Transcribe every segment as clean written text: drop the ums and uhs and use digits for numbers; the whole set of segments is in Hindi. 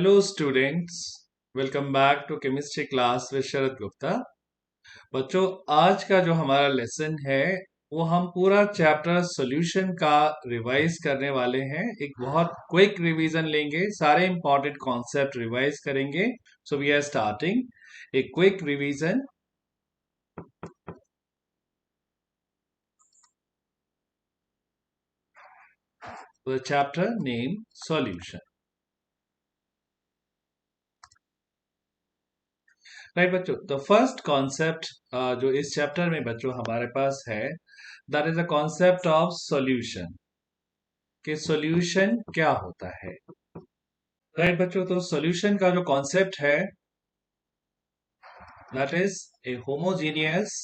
Hello students, welcome back to chemistry class with Sharad Gupta. बच्चों, आज का जो हमारा लेसन है वो हम पूरा चैप्टर सॉल्यूशन का रिवाइज करने वाले हैं। एक बहुत क्विक रिवीजन लेंगे, सारे इंपॉर्टेंट कॉन्सेप्ट रिवाइज करेंगे। So we are starting a quick revision. The chapter name solution. Right बच्चों, द फर्स्ट कॉन्सेप्ट जो इस चैप्टर में बच्चों हमारे पास है, that is the concept of solution. कि सॉल्यूशन क्या होता है। राइट बच्चों, तो सॉल्यूशन का जो कॉन्सेप्ट है that is a homogeneous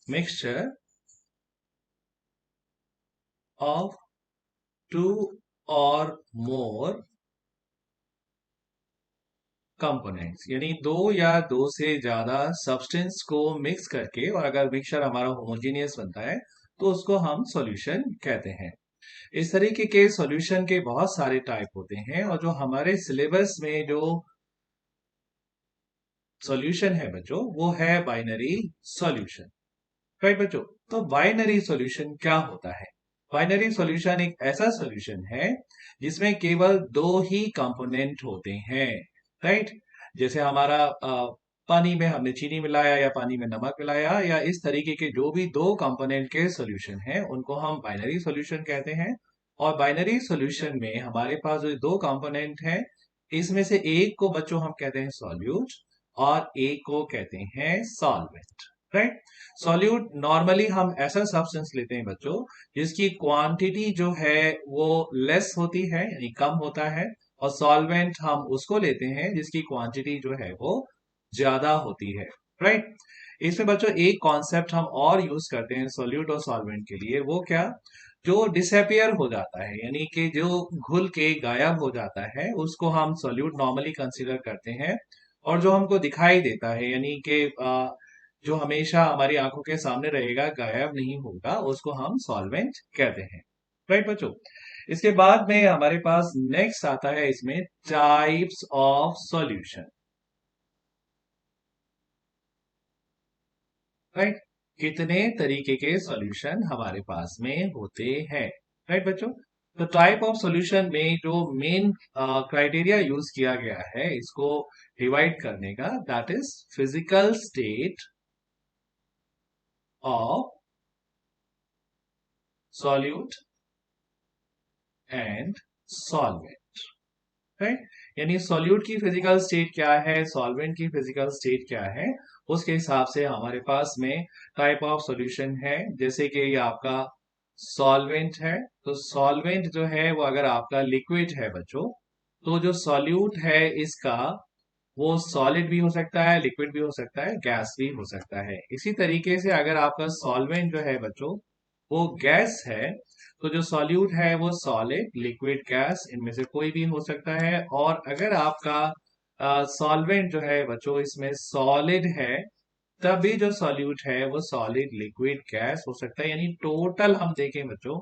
mixture of two और मोर कंपोनेंट्स, यानी दो या दो से ज्यादा सब्सटेंस को मिक्स करके, और अगर मिक्सचर हमारा होमोजीनियस बनता है तो उसको हम सॉल्यूशन कहते हैं। इस तरीके के सॉल्यूशन के बहुत सारे टाइप होते हैं, और जो हमारे सिलेबस में जो सॉल्यूशन है बच्चों वो है बाइनरी सॉल्यूशन। राइट बच्चों, तो बाइनरी सॉल्यूशन क्या होता है। बाइनरी सॉल्यूशन एक ऐसा सॉल्यूशन है जिसमें केवल दो ही कंपोनेंट होते हैं। राइट, जैसे हमारा पानी में हमने चीनी मिलाया या पानी में नमक मिलाया, या इस तरीके के जो भी दो कंपोनेंट के सॉल्यूशन हैं उनको हम बाइनरी सॉल्यूशन कहते हैं। और बाइनरी सॉल्यूशन में हमारे पास जो दो कंपोनेंट हैं, इसमें से एक को बच्चों हम कहते हैं सॉल्यूट और एक को कहते हैं सॉल्वेंट। राइट, सॉल्यूट नॉर्मली हम ऐसा सब्सटेंस लेते हैं बच्चों जिसकी क्वांटिटी जो है वो लेस होती है, यानी कम होता है। और सॉल्वेंट हम उसको लेते हैं जिसकी क्वांटिटी जो है वो ज्यादा होती है। राइट, इसमें बच्चों एक कॉन्सेप्ट हम और यूज करते हैं सॉल्यूट और सॉल्वेंट के लिए, वो क्या, जो डिसअपियर हो जाता है, यानी कि जो घुल के गायब हो जाता है उसको हम सॉल्यूट नॉर्मली कंसीडर करते हैं। और जो हमको दिखाई देता है, यानी कि जो हमेशा हमारी आंखों के सामने रहेगा, गायब नहीं होगा, उसको हम सॉल्वेंट कहते हैं। राइट बच्चों, इसके बाद में हमारे पास नेक्स्ट आता है इसमें टाइप्स ऑफ सॉल्यूशन। राइट, कितने तरीके के सॉल्यूशन हमारे पास में होते हैं। राइट बच्चों, तो टाइप ऑफ सॉल्यूशन में जो मेन क्राइटेरिया यूज किया गया है इसको डिवाइड करने का, that is physical state of solute and solvent. Right, यानी सॉल्यूट की फिजिकल स्टेट क्या है, सॉल्वेंट की फिजिकल स्टेट क्या है, उसके हिसाब से हमारे पास में टाइप ऑफ सॉल्यूशन है। जैसे कि ये आपका सॉल्वेंट है, तो सॉल्वेंट जो है वो अगर आपका लिक्विड है बच्चों, तो जो सॉल्यूट है इसका वो सॉलिड भी हो सकता है, लिक्विड भी हो सकता है, गैस भी हो सकता है। इसी तरीके से अगर आपका सॉल्वेंट जो है बच्चों वो गैस है, तो जो सॉल्यूट है वो सॉलिड, लिक्विड, गैस, इनमें से कोई भी हो सकता है। और अगर आपका सॉल्वेंट जो है बच्चों इसमें सॉलिड है, तभी जो सॉल्यूट है वो सॉलिड, लिक्विड, गैस हो सकता है। यानी टोटल हम देखें बच्चों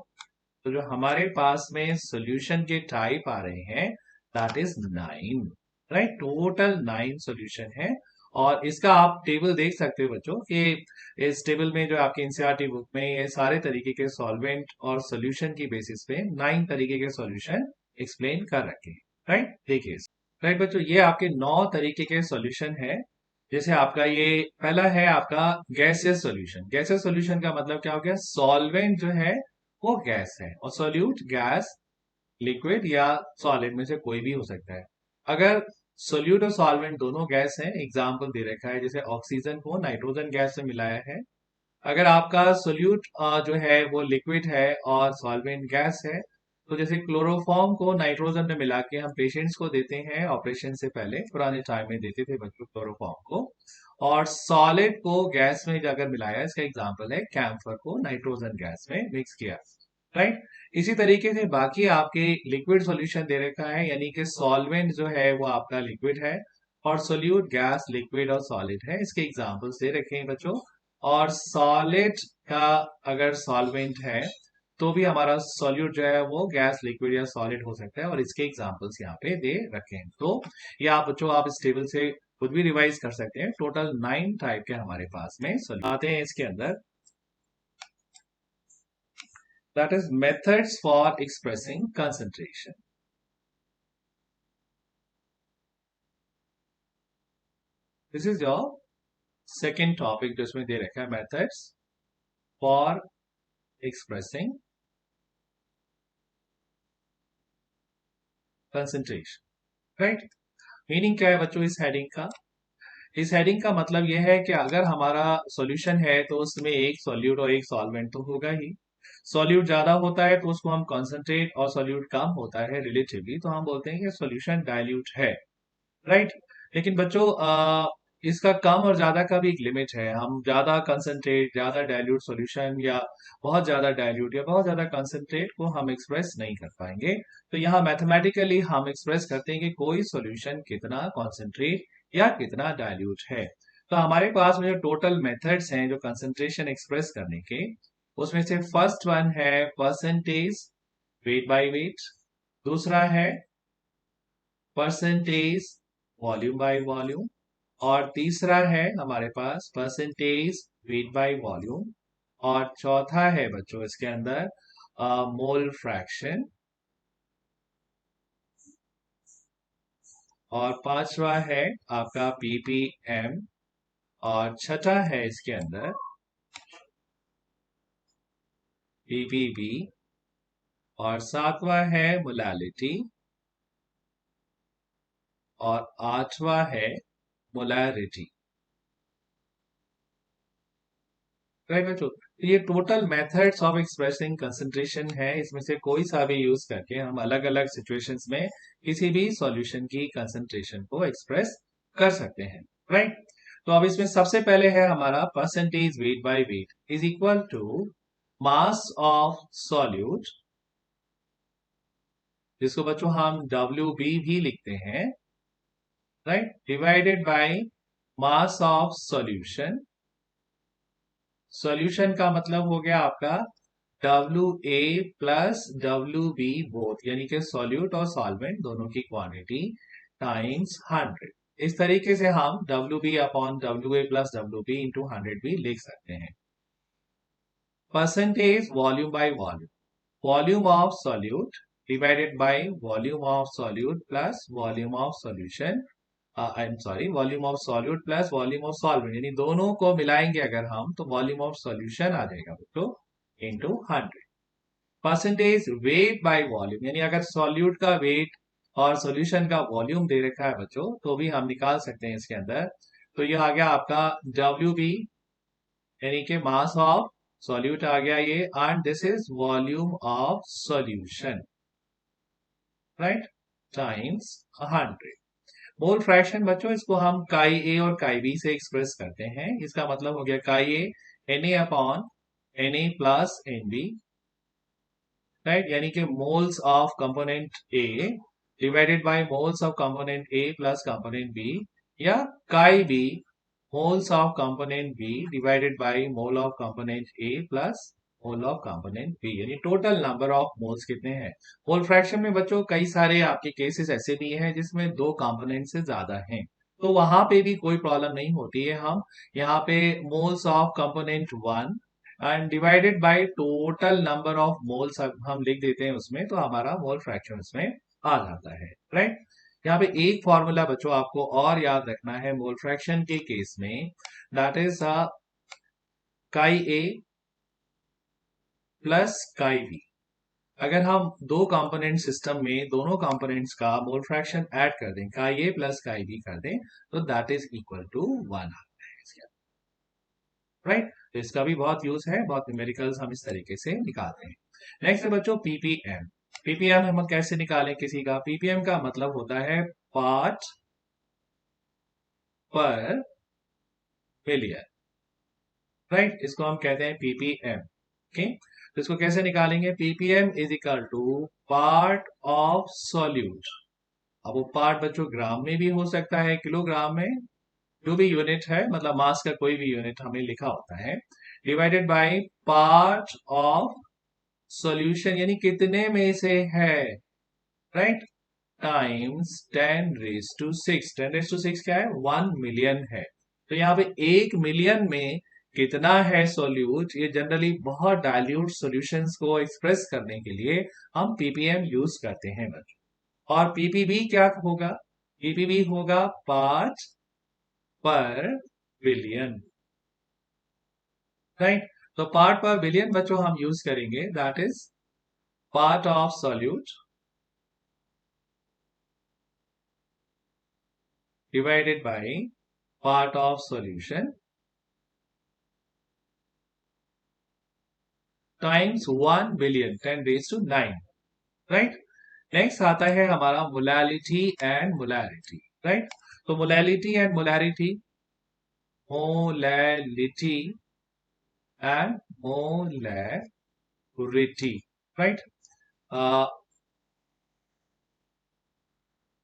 तो जो हमारे पास में सॉल्यूशन के टाइप आ रहे हैं that is 9। Right, total 9 solution है। और इसका आप टेबल देख सकते हो बच्चों कि इस टेबल में जो आपके एनसीईआरटी बुक में ये सारे तरीके के सॉल्वेंट और सॉल्यूशन की बेसिस पे 9 तरीके के सॉल्यूशन एक्सप्लेन कर रखे हैं। राइट, देखिए। राइट बच्चों, ये आपके 9 तरीके के सॉल्यूशन है। जैसे आपका ये पहला है आपका गैसियस सॉल्यूशन। गैसियस सॉल्यूशन का मतलब क्या हो गया, सॉल्वेंट जो है वो गैस है और सॉल्यूट गैस, लिक्विड या सॉलिड में से कोई भी हो सकता है। अगर सोल्यूट और सॉल्वेंट दोनों गैस हैं, एग्जाम्पल दे रखा है जैसे ऑक्सीजन को नाइट्रोजन गैस से मिलाया है। अगर आपका सोल्यूट जो है वो लिक्विड है और सॉल्वेंट गैस है, तो जैसे क्लोरोफॉर्म को नाइट्रोजन में मिला के हम पेशेंट्स को देते हैं ऑपरेशन से पहले, पुराने टाइम में देते थे बच्चों क्लोरोफॉर्म को। और सॉलिड को गैस में अगर मिलाया, इसका एग्जाम्पल है कैम्फर को नाइट्रोजन गैस में मिक्स किया। राइट, इसी तरीके से बाकी आपके लिक्विड सॉल्यूशन दे रखा है, यानी कि सॉल्वेंट जो है वो आपका लिक्विड है और सोल्यूट गैस, लिक्विड और सॉलिड है। इसके एग्जांपल्स दे रखे हैं बच्चों। और सॉलिड का अगर सॉल्वेंट है तो भी हमारा सॉल्यूट जो है वो गैस, लिक्विड या सॉलिड हो सकता है, और इसके एग्जांपल्स यहाँ पे दे रखे हैं। तो ये आप बच्चों आप इस टेबल से खुद भी रिवाइज कर सकते हैं। टोटल 9 टाइप के हमारे पास में सॉल्यूट आते हैं इसके अंदर। That is methods for expressing concentration. This is your second topic जो इसमें दे रखा है, methods for expressing concentration. Right, meaning क्या है बच्चों इस हेडिंग का? इस हेडिंग का मतलब यह है कि अगर हमारा सॉल्यूशन है तो उसमें एक सॉल्यूट और एक सॉल्वेंट तो होगा ही। सॉल्यूट ज्यादा होता है तो उसको हम कॉन्सेंट्रेट, और सॉल्यूट कम होता है रिलेटिवली तो हम बोलते हैं कि सॉल्यूशन डाइल्यूट है। राइट, लेकिन बच्चों इसका कम और ज्यादा का भी एक लिमिट है। हम ज्यादा कंसंट्रेट, ज्यादा डाइल्यूट सॉल्यूशन, या बहुत ज्यादा डाइल्यूट या बहुत ज्यादा कंसंट्रेट को हम एक्सप्रेस नहीं कर पाएंगे। तो यहाँ मैथमेटिकली हम एक्सप्रेस करते हैं कि कोई सॉल्यूशन कितना कॉन्सेंट्रेट या कितना डाइल्यूट है। तो हमारे पास में जो टोटल मेथड्स हैं जो कंसंट्रेशन एक्सप्रेस करने के, उसमें से फर्स्ट वन है परसेंटेज वेट बाय वेट, दूसरा है परसेंटेज वॉल्यूम बाय वॉल्यूम, और तीसरा है हमारे पास परसेंटेज वेट बाय वॉल्यूम, और चौथा है बच्चों इसके अंदर मोल फ्रैक्शन, और पांचवा है आपका पीपीएम, और छठा है इसके अंदर पीपीबी, और सातवां है मोलालिटी, और आठवां है मोलारिटी। राइट बच्चों, तो ये total methods of expressing concentration है। इसमें से कोई सा भी यूज करके हम अलग अलग सिचुएशंस में किसी भी सॉल्यूशन की कंसंट्रेशन को एक्सप्रेस कर सकते हैं। राइट, तो अब इसमें सबसे पहले है हमारा percentage weight by weight is equal to mass of solute, जिसको बच्चों हम WB भी लिखते हैं, right, divided by mass of solution. Solution का मतलब हो गया आपका WA प्लस WB बोथ, यानी कि सॉल्यूट और सॉल्वेंट दोनों की क्वांटिटी टाइम्स 100। इस तरीके से हम WB upon WA plus WB into 100 भी लिख सकते हैं। Percentage volume by volume, volume of solute divided by volume of solute plus volume of solution, I am sorry, volume of solute plus volume of solvent, यानी दोनों को मिलाएंगे अगर हम तो वॉल्यूम ऑफ सॉल्यूशन आ जाएगा बच्चों into 100। Percentage weight by volume, यानी अगर सॉल्यूट का वेट और सॉल्यूशन का वॉल्यूम दे रखा है बच्चों तो भी हम निकाल सकते हैं इसके अंदर। तो ये आ गया आपका WB, यानी कि मास ऑफ सॉल्यूट आ गया ये, and this is volume of solution, right, times 100। Mole fraction बच्चों इसको हम काई ए और काई बी से एक्सप्रेस करते हैं। इसका मतलब हो गया chi A Na upon Na plus Nb, right, यानी कि moles of component A divided by moles of component A plus component B, या chi B moles of component B divided by mole of component A plus mole of component B, यानी टोटल नंबर ऑफ मोल्स कितने हैं। मोल फ्रैक्शन में बच्चों कई सारे आपके केसेस ऐसे भी हैं जिसमें दो कंपोनेंट से ज्यादा हैं, तो वहां पे भी कोई प्रॉब्लम नहीं होती है। हम यहाँ पे moles of component 1 and divided by total number of moles हम लिख देते हैं उसमें, तो हमारा मोल फ्रैक्शन उसमें आ जाता है। राइट, यहाँ पे एक फॉर्मूला बच्चों आपको और याद रखना है मोल फ्रैक्शन के केस में, दैट इज काई ए प्लस काई बी। अगर हम दो कंपोनेंट सिस्टम में दोनों कंपोनेंट्स का मोल फ्रैक्शन ऐड कर दें, काई ए प्लस काई बी कर दें, तो दैट इज इक्वल टू 1 आता है इसके, राइट। तो इसका भी बहुत यूज है, बहुत न्यूमेरिकल्स हम इस तरीके से निकालते हैं। नेक्स्ट है बच्चों पीपीएम। पीपीएम हम कैसे निकालें किसी का? पीपीएम का मतलब होता है पार्ट पर मिलियन, राइट, इसको हम कहते हैं पीपीएम। ओके, तो इसको कैसे निकालेंगे? PPM is equal to part of solute. अब वो पार्ट बच्चों ग्राम में भी हो सकता है, किलोग्राम में, जो भी यूनिट है, मतलब मास का कोई भी यूनिट हमें लिखा होता है, divided by part of solution यानी कितने में से है, राइट, टाइम्स 10⁶। 10⁶ क्या है, 1 मिलियन है। तो यहाँ पे 1 मिलियन में कितना है सॉल्यूट, ये जनरली बहुत डाइल्यूट सॉल्यूशंस को एक्सप्रेस करने के लिए हम पीपीएम यूज करते हैं बच्चों। और पीपीबी क्या होगा, पीपीबी होगा पार्ट पर बिलियन, राइट। तो पार्ट पर बिलियन बच्चों हम यूज करेंगे, that is part of solute divided by part of solution times 1 billion 10⁹, right. Next आता है हमारा मोलालिटी एंड मोलारिटी, राइट। तो molality and molarity, molality and molarity, right.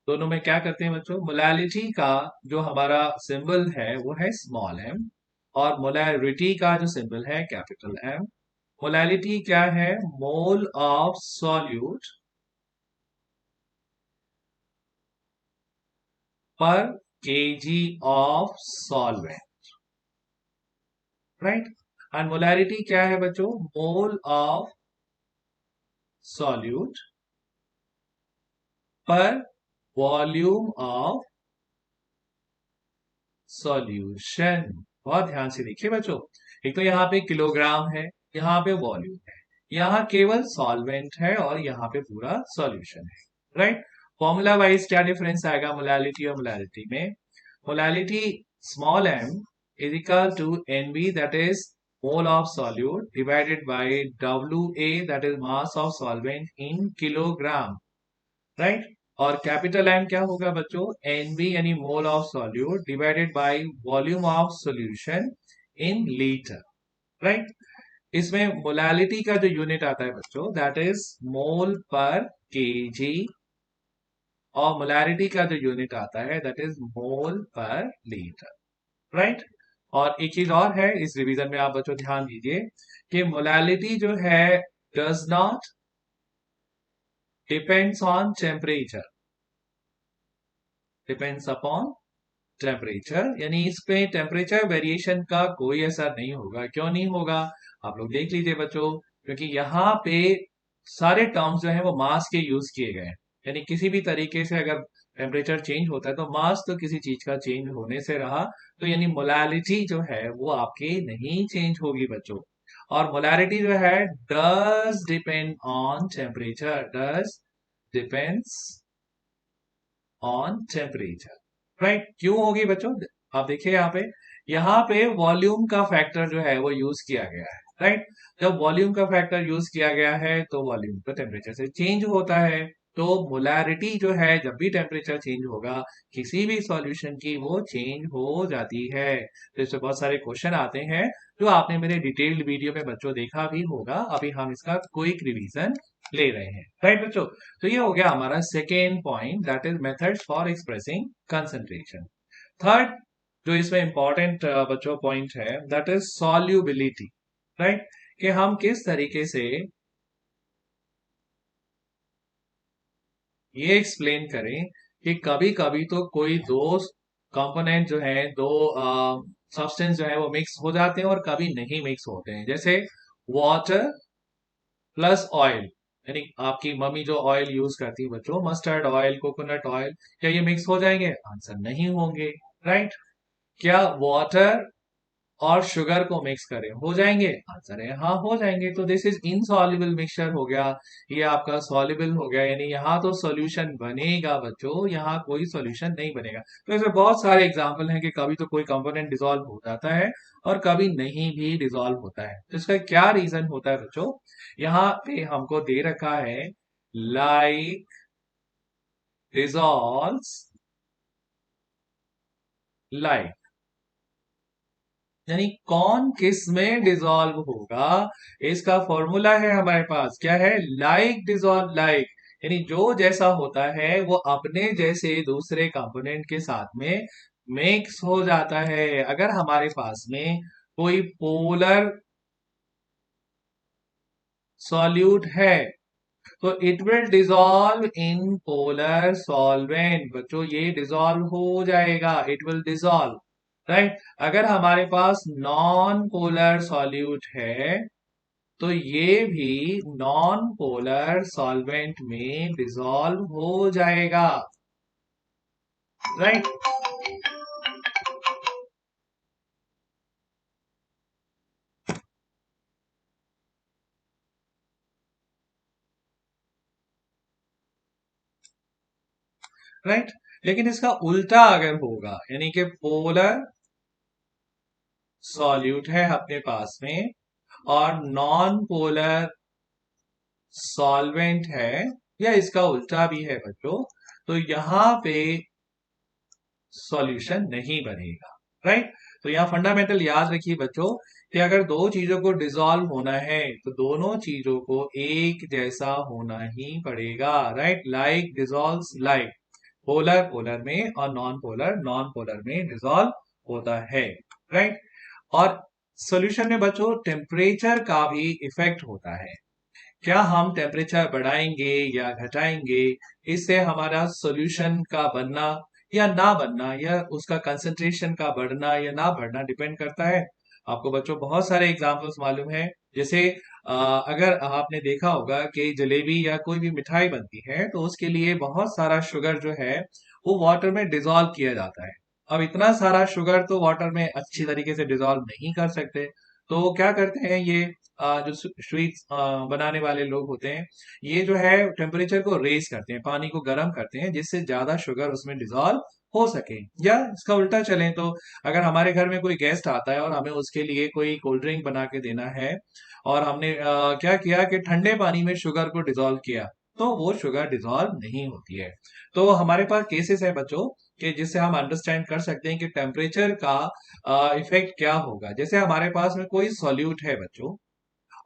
दोनों में क्या करते हैं बच्चों, मोलालिटी का जो हमारा सिंबल है वो है स्मॉल एम, और मोलारिटी का जो सिंबल है कैपिटल एम। मोलालिटी क्या है, मोल ऑफ सॉल्यूट पर KG of solvent, right. And molarity क्या है बच्चों, मोल ऑफ सॉल्यूट पर वॉल्यूम ऑफ सॉल्यूशन। बहुत ध्यान से देखिए बच्चों, एक तो यहाँ पे किलोग्राम है, यहाँ पे वॉल्यूम है, यहाँ केवल सॉल्वेंट है और यहाँ पे पूरा सॉल्यूशन है, राइट। फॉर्मूला वाइज क्या डिफरेंस आएगा मोलालिटी और मोलारिटी में, molality small m is equal to NB, that is mole of solute, divided by WA, that is mass of solvent in kilogram, right. और कैपिटल M क्या होगा बच्चों, NB यानी mole of solute divided by volume of solution in litre, right. इसमें मोलालिटी का जो यूनिट आता है बच्चों, दैट इज मोल पर केजी, और मोलारिटी का जो यूनिट आता है दैट इज मोल पर लीटर, राइट। और एक चीज और है इस रिवीजन में, आप बच्चों ध्यान दीजिए कि मोलालिटी जो है does not depends on temperature, depends upon temperature, यानी इस पे टेम्परेचर वेरिएशन का कोई असर नहीं होगा। क्यों नहीं होगा, आप लोग देख लीजिए बच्चों, क्योंकि यहाँ पे सारे टर्म्स जो है वो मास के यूज किए गए हैं, यानी किसी भी तरीके से अगर टेम्परेचर चेंज होता है तो मास तो किसी चीज का चेंज होने से रहा, तो यानी मोलालिटी जो है वो आपकी नहीं चेंज होगी बच्चों। और मोलारिटी जो है does depend on temperature, does depends on temperature, right. क्यों होगी बच्चों, आप देखिए यहाँ पे वॉल्यूम का फैक्टर जो है वो यूज किया गया है, राइट। जब वॉल्यूम का फैक्टर यूज किया गया है तो वॉल्यूम तो टेम्परेचर से चेंज होता है, तो मोलारिटी जो है जब भी टेम्परेचर चेंज होगा किसी भी सॉल्यूशन की वो चेंज हो जाती है। तो इससे बहुत सारे क्वेश्चन आते हैं जो आपने मेरे डिटेल्ड वीडियो में बच्चों देखा भी होगा, अभी हम इसका क्विक रिवीजन ले रहे हैं, राइट बच्चों। तो ये हो गया हमारा second point, that is methods for expressing concentration. Third जो इसमें इंपॉर्टेंट बच्चों पॉइंट है दैट इज सॉल्युबिलिटी, राइट, कि हम किस तरीके से ये एक्सप्लेन करें कि कभी कभी तो कोई दो कंपोनेंट जो है, दो सब्सटेंस जो है वो मिक्स हो जाते हैं और कभी नहीं मिक्स होते हैं, जैसे वाटर प्लस ऑयल, यानी आपकी मम्मी जो ऑयल यूज करती है बच्चों, मस्टर्ड ऑयल, कोकोनट ऑयल, क्या ये मिक्स हो जाएंगे, आंसर नहीं होंगे, राइट। क्या वाटर और शुगर को मिक्स करें, हो जाएंगे, आंसर है हाँ हो जाएंगे। तो दिस इज इनसॉल्युबल मिक्सचर हो गया, ये आपका सॉल्युबल हो गया, यानी यहाँ तो सॉल्यूशन बनेगा बच्चों, यहाँ कोई सॉल्यूशन नहीं बनेगा। तो ऐसे बहुत सारे एग्जांपल हैं कि कभी तो कोई कंपोनेंट डिसॉल्व हो जाता है और कभी नहीं भी डिसॉल्व होता है। तो इसका क्या रीजन होता है बच्चों, यहाँ पे हमको दे रखा है लाइक डिसॉल्व्स लाइक, यानी कौन किस में डिसॉल्व होगा, इसका फॉर्मूला है हमारे पास, क्या है, लाइक डिसॉल्व लाइक, यानी जो जैसा होता है वो अपने जैसे दूसरे कंपोनेंट के साथ में मिक्स हो जाता है। अगर हमारे पास में कोई पोलर सॉल्यूट है, तो it will dissolve in polar solvent. बच्चों ये डिजॉल्व हो जाएगा, इट विल डिजॉल्व, राइट। अगर हमारे पास नॉन पोलर सॉल्यूट है तो ये भी नॉन पोलर सॉल्वेंट में डिसॉल्व हो जाएगा, राइट। राइट, लेकिन इसका उल्टा अगर होगा, यानी कि पोलर सॉल्यूट है अपने पास में और नॉन पोलर सॉल्वेंट है, या इसका उल्टा भी है बच्चों, तो यहां पे सॉल्यूशन नहीं बनेगा, राइट। तो यहाँ फंडामेंटल याद रखिए बच्चों कि अगर दो चीजों को डिसॉल्व होना है तो दोनों चीजों को एक जैसा होना ही पड़ेगा, right. Like dissolves like, polar polar में और नॉन पोलर में डिसॉल्व होता है, राइट। और सॉल्यूशन में बच्चों टेम्परेचर का भी इफेक्ट होता है। क्या हम टेम्परेचर बढ़ाएंगे या घटाएंगे, इससे हमारा सॉल्यूशन का बनना या ना बनना, या उसका कंसंट्रेशन का बढ़ना या ना बढ़ना डिपेंड करता है। आपको बच्चों बहुत सारे एग्जांपल्स मालूम है, जैसे अगर आपने देखा होगा कि जलेबी या कोई भी मिठाई बनती है तो उसके लिए बहुत सारा शुगर जो है वो वाटर में डिजोल्व किया जाता है। अब इतना सारा शुगर तो वाटर में अच्छी तरीके से डिजोल्व नहीं कर सकते, तो क्या करते हैं ये जो स्वीट्स बनाने वाले लोग होते हैं, ये जो है टेम्परेचर को रेज करते हैं, पानी को गर्म करते हैं, जिससे ज्यादा शुगर उसमें डिजोल्व हो सके। या इसका उल्टा चलें तो अगर हमारे घर में कोई गेस्ट आता है और हमें उसके लिए कोई कोल्ड ड्रिंक बना के देना है और हमने क्या किया कि ठंडे पानी में शुगर को डिजोल्व किया, तो वो शुगर डिजोल्व नहीं होती है। तो हमारे पास केसेस है बच्चों कि जिससे हम अंडरस्टैंड कर सकते हैं कि टेम्परेचर का इफेक्ट क्या होगा। जैसे हमारे पास में कोई सॉल्यूट है बच्चों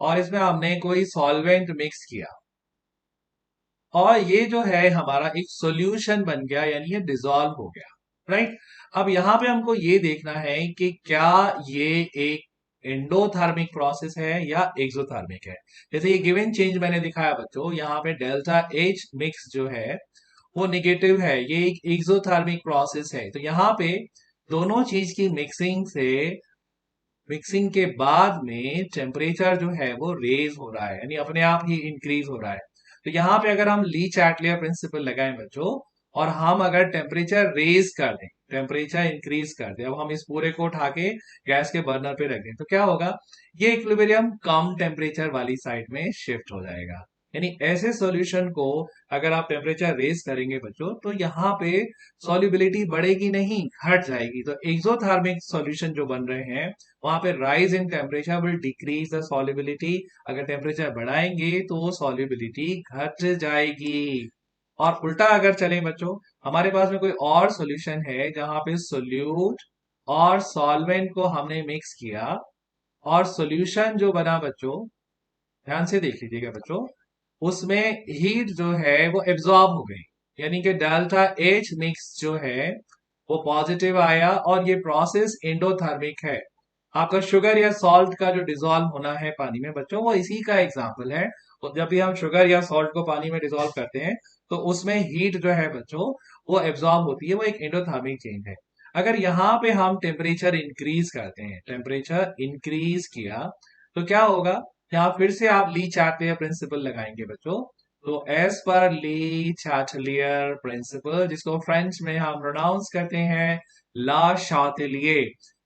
और इसमें हमने कोई सॉल्वेंट मिक्स किया और ये जो है हमारा एक सॉल्यूशन बन गया, यानी ये डिसॉल्व हो गया, राइट। अब यहाँ पे हमको ये देखना है कि क्या ये एक एंडोथर्मिक प्रोसेस है या एक्सोथर्मिक है। जैसे ये गिवन चेंज मैंने दिखाया बच्चों, यहाँ पे डेल्टा एच मिक्स जो है वो निगेटिव है, ये एक एक्सोथर्मिक प्रोसेस है। तो यहाँ पे दोनों चीज की मिक्सिंग के बाद में टेम्परेचर जो है वो रेज हो रहा है, यानी अपने आप ही इंक्रीज हो रहा है। तो यहाँ पे अगर हम ली चैटलियर प्रिंसिपल लगाएं बच्चों और हम अगर टेम्परेचर रेज कर दें, टेम्परेचर इंक्रीज कर दें, अब हम इस पूरे को उठा के गैस के बर्नर पे रख दें, तो क्या होगा, ये इक्विलिब्रियम कम टेम्परेचर वाली साइड में शिफ्ट हो जाएगा। यानी ऐसे सॉल्यूशन को अगर आप टेम्परेचर रेज करेंगे बच्चों तो यहाँ पे सॉल्युबिलिटी बढ़ेगी नहीं, घट जाएगी। तो एक्सोथर्मिक सॉल्यूशन जो बन रहे हैं वहां पे rise in temperature will decrease the solubility, अगर टेम्परेचर बढ़ाएंगे तो वो सॉल्युबिलिटी घट जाएगी। और उल्टा अगर चले बच्चों, हमारे पास में कोई और सॉल्यूशन है जहां पे सोल्यूट और सॉल्वेंट को हमने मिक्स किया और सॉल्यूशन जो बना बच्चों, ध्यान से देख लीजिएगा बच्चों, उसमें हीट जो है वो एब्जॉर्ब हो गई, यानी कि डेल्टा एच मिक्स जो है वो पॉजिटिव आया और ये प्रोसेस एंडोथर्मिक है। आपका शुगर या सॉल्ट का जो डिसॉल्व होना है पानी में बच्चों, वो इसी का एग्जाम्पल है। तो जब भी हम शुगर या सॉल्ट को पानी में डिसॉल्व करते हैं तो उसमें हीट जो है बच्चों वो एब्जॉर्ब होती है, वो एक एंडोथर्मिक चेंज है। अगर यहाँ पे हम टेम्परेचर इंक्रीज करते हैं, टेम्परेचर इंक्रीज किया, तो क्या होगा, यहाँ फिर से आप ली चार्टलियर प्रिंसिपल लगाएंगे बच्चों। तो एज पर ली चार्टलियर प्रिंसिपल, जिसको फ्रेंच में हम प्रोनाउंस करते हैं ला शातेलिए,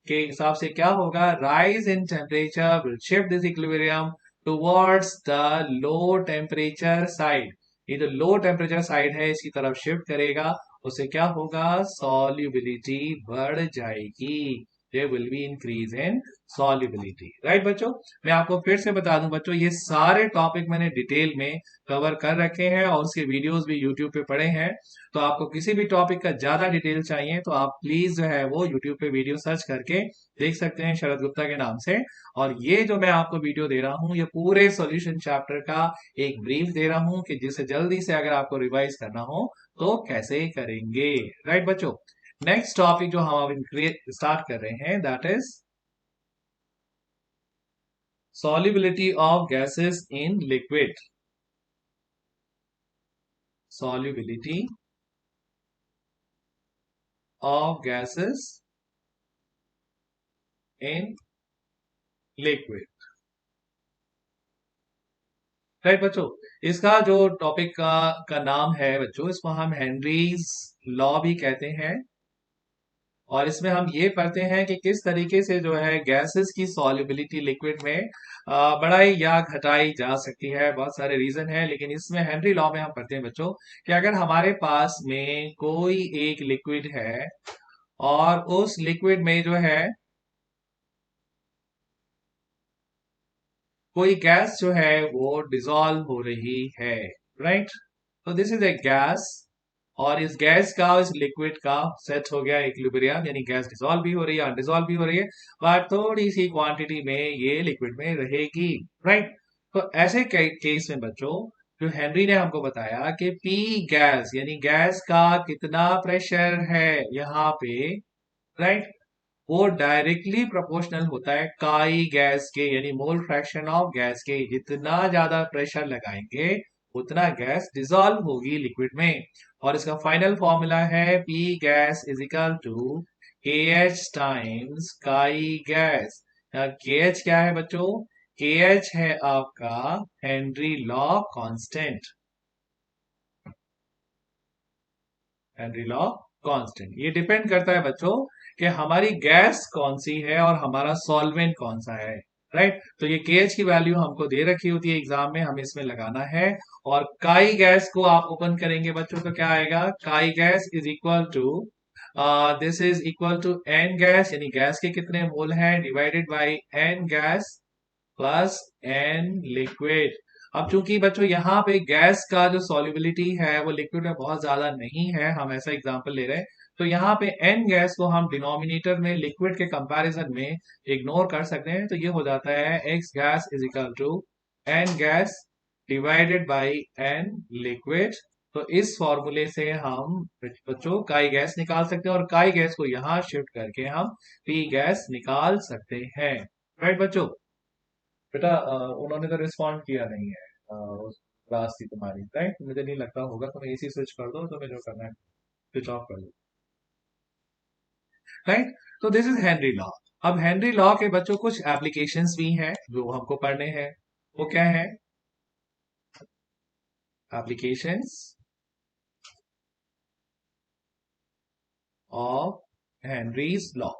के हिसाब से क्या होगा, rise in temperature will shift this equilibrium towards the low temperature side. ये जो लो टेम्परेचर साइड है इसकी तरफ शिफ्ट करेगा, उससे क्या होगा, सॉल्युबिलिटी बढ़ जाएगी, there will be increase in solubility, right बच्चों। मैं आपको फिर से बता दूं बच्चों, ये सारे टॉपिक मैंने डिटेल में कवर कर रखे हैं और उसके वीडियोस भी यूट्यूब पे पड़े हैं। तो आपको किसी भी टॉपिक का ज्यादा डिटेल चाहिए तो आप प्लीज जो है वो यूट्यूब पे वीडियो सर्च करके देख सकते हैं शरद गुप्ता के नाम से। और ये जो मैं आपको वीडियो दे रहा हूँ ये पूरे सॉल्यूशन चैप्टर का एक ब्रीफ दे रहा हूँ कि जिसे जल्दी से अगर आपको रिवाइज करना हो तो कैसे करेंगे, राइट बच्चों। नेक्स्ट टॉपिक जो हम अब स्टार्ट कर रहे हैं that is solubility of gases in liquid, solubility of gases in liquid। Right बच्चों, इसका जो टॉपिक का नाम है बच्चों, इसको हम हेनरीज लॉ भी कहते हैं। और इसमें हम ये पढ़ते हैं कि किस तरीके से जो है गैसेस की सॉल्युबिलिटी लिक्विड में बढ़ाई या घटाई जा सकती है। बहुत सारे रीजन है, लेकिन इसमें हेनरी लॉ में हम पढ़ते हैं बच्चों कि अगर हमारे पास में कोई एक लिक्विड है और उस लिक्विड में जो है कोई गैस जो है वो डिसॉल्व हो रही है, राइट। तो दिस इज ए गैस, और इस गैस का इस लिक्विड का सेट हो गया इक्विलिब्रियम, यानी गैस डिसॉल्व भी हो रही है, अनडिसॉल्व भी हो रही है, बट थोड़ी सी क्वांटिटी में ये लिक्विड में रहेगी, राइट। तो ऐसे केस में बच्चों, जो हेनरी ने हमको बताया कि पी गैस यानी गैस का कितना प्रेशर है यहाँ पे, राइट, वो डायरेक्टली प्रोपोर्शनल होता है काई गैस के, यानी मोल फ्रैक्शन ऑफ गैस के। जितना ज्यादा प्रेशर लगाएंगे उतना गैस डिसॉल्व होगी लिक्विड में। और इसका फाइनल फॉर्मूला है P gas is equal to K H times chi gas. K H क्या है बच्चों? के एच है आपका Henry law constant, Henry law constant. ये डिपेंड करता है बच्चों कि हमारी गैस कौन सी है और हमारा सॉल्वेंट कौन सा है, राइट। तो ये केएच की वैल्यू हमको दे रखी होती है एग्जाम में, हमें इसमें लगाना है। और काई गैस को आप ओपन करेंगे बच्चों तो क्या आएगा? Chi gas is equal to this is equal to N gas, यानी गैस के कितने मोल हैं divided by N gas plus N liquid. अब चूंकि बच्चों यहाँ पे गैस का जो सॉल्युबिलिटी है वो लिक्विड में बहुत ज्यादा नहीं है, हम ऐसा एग्जांपल ले रहे हैं, तो यहाँ पे एन गैस को हम डिनोमिनेटर में लिक्विड के कंपैरिजन में इग्नोर कर सकते हैं। तो ये हो जाता है X gas is equal to N gas divided by N liquid. तो इस फॉर्मूले से हम बच्चों काई गैस निकाल सकते हैं, और काई गैस को यहाँ शिफ्ट करके हम पी गैस निकाल सकते हैं, राइट बच्चों। बेटा उन्होंने तो रिस्पॉन्ड किया नहीं है, उस क्लास थी तुम्हारी, राइट। मुझे नहीं लगता होगा, तुम्हें एसी स्विच कर दो, तुम्हें जो करना है स्विच ऑफ कर दो, राइट। तो दिस इज हेनरी लॉ। अब हेनरी लॉ के बच्चों कुछ एप्लीकेशंस भी हैं जो हमको पढ़ने हैं। वो क्या है? Applications of Henry's law,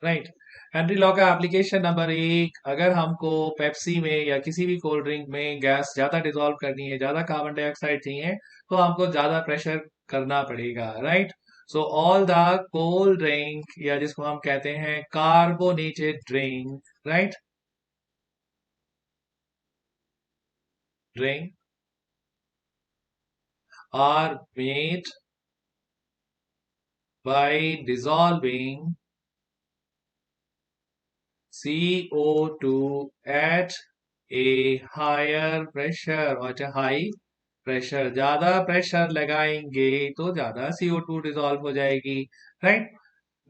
right. Henry law का एप्लीकेशन नंबर एक, अगर हमको पेप्सी में या किसी भी कोल्ड ड्रिंक में गैस ज्यादा डिसॉल्व करनी है, ज्यादा कार्बन डाइऑक्साइड चाहिए, तो हमको ज्यादा प्रेशर करना पड़ेगा, right. So all the cold drink, या जिसको हम कहते हैं carbonated drink, right, drink are made by dissolving CO2 at a higher pressure, और हाई प्रेशर, ज्यादा प्रेशर लगाएंगे तो ज्यादा CO2 डिसॉल्व हो जाएगी, राइट।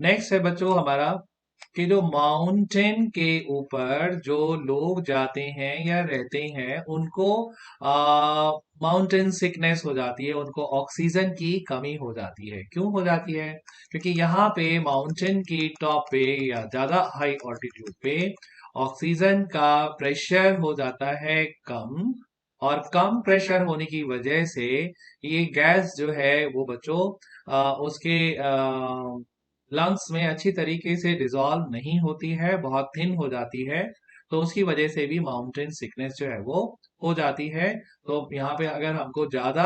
नेक्स्ट है बच्चों हमारा कि जो माउंटेन के ऊपर जो लोग जाते हैं या रहते हैं उनको माउंटेन सिकनेस हो जाती है, उनको ऑक्सीजन की कमी हो जाती है। क्यों हो जाती है? क्योंकि यहाँ पे माउंटेन की टॉप पे या ज्यादा हाई ऑल्टीट्यूड पे ऑक्सीजन का प्रेशर हो जाता है कम, और कम प्रेशर होने की वजह से ये गैस जो है वो बच्चों उसके लंग्स में अच्छी तरीके से डिसॉल्व नहीं होती है, बहुत थिन हो जाती है। तो उसकी वजह से भी माउंटेन सिकनेस जो है वो हो जाती है। तो यहाँ पे अगर हमको ज्यादा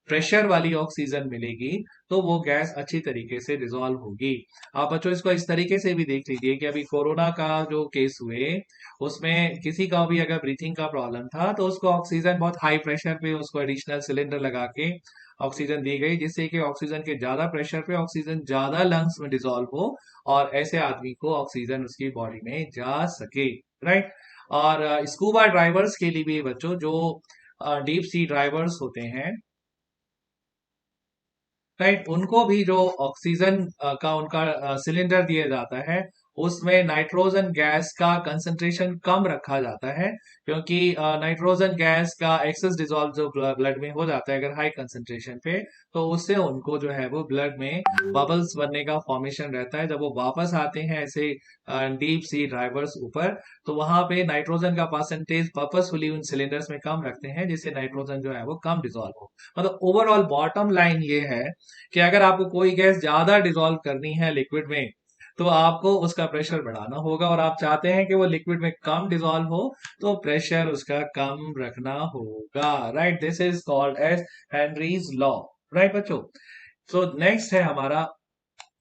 प्रेशर वाली ऑक्सीजन मिलेगी तो वो गैस अच्छी तरीके से डिसॉल्व होगी। आप बच्चों इसको इस तरीके से भी देख लीजिए कि अभी कोरोना का जो केस हुए उसमें किसी का भी अगर ब्रीथिंग का प्रॉब्लम था तो उसको ऑक्सीजन बहुत हाई प्रेशर पे उसको एडिशनल सिलेंडर लगा के ऑक्सीजन दी गई, जिससे कि ऑक्सीजन के ज्यादा प्रेशर पे ऑक्सीजन ज्यादा लंग्स में डिसॉल्व हो और ऐसे आदमी को ऑक्सीजन उसकी बॉडी में जा सके, राइट। और स्कूबा ड्राइवर्स के लिए भी बच्चों, जो डीप सी ड्राइवर्स होते हैं, राइट, उनको भी जो ऑक्सीजन का उनका सिलेंडर दिया जाता है उसमें नाइट्रोजन गैस का कंसंट्रेशन कम रखा जाता है, क्योंकि नाइट्रोजन गैस का एक्सेस डिजॉल्व जो ब्लड में हो जाता है अगर हाई कंसंट्रेशन पे, तो उससे उनको जो है वो ब्लड में बबल्स बनने का फॉर्मेशन रहता है। जब वो वापस आते हैं ऐसे डीप सी ड्राइवर्स ऊपर, तो वहां पे नाइट्रोजन का परसेंटेज पर्पसफुली उन सिलेंडर्स में कम रखते हैं जिससे नाइट्रोजन जो है वो कम डिजॉल्व हो। मतलब ओवरऑल बॉटम लाइन ये है कि अगर आपको कोई गैस ज्यादा डिजोल्व करनी है लिक्विड में, तो आपको उसका प्रेशर बढ़ाना होगा, और आप चाहते हैं कि वो लिक्विड में कम डिजोल्व हो, तो प्रेशर उसका कम रखना होगा। Right, this is called as Henry's law. Right बच्चों, सो नेक्स्ट है हमारा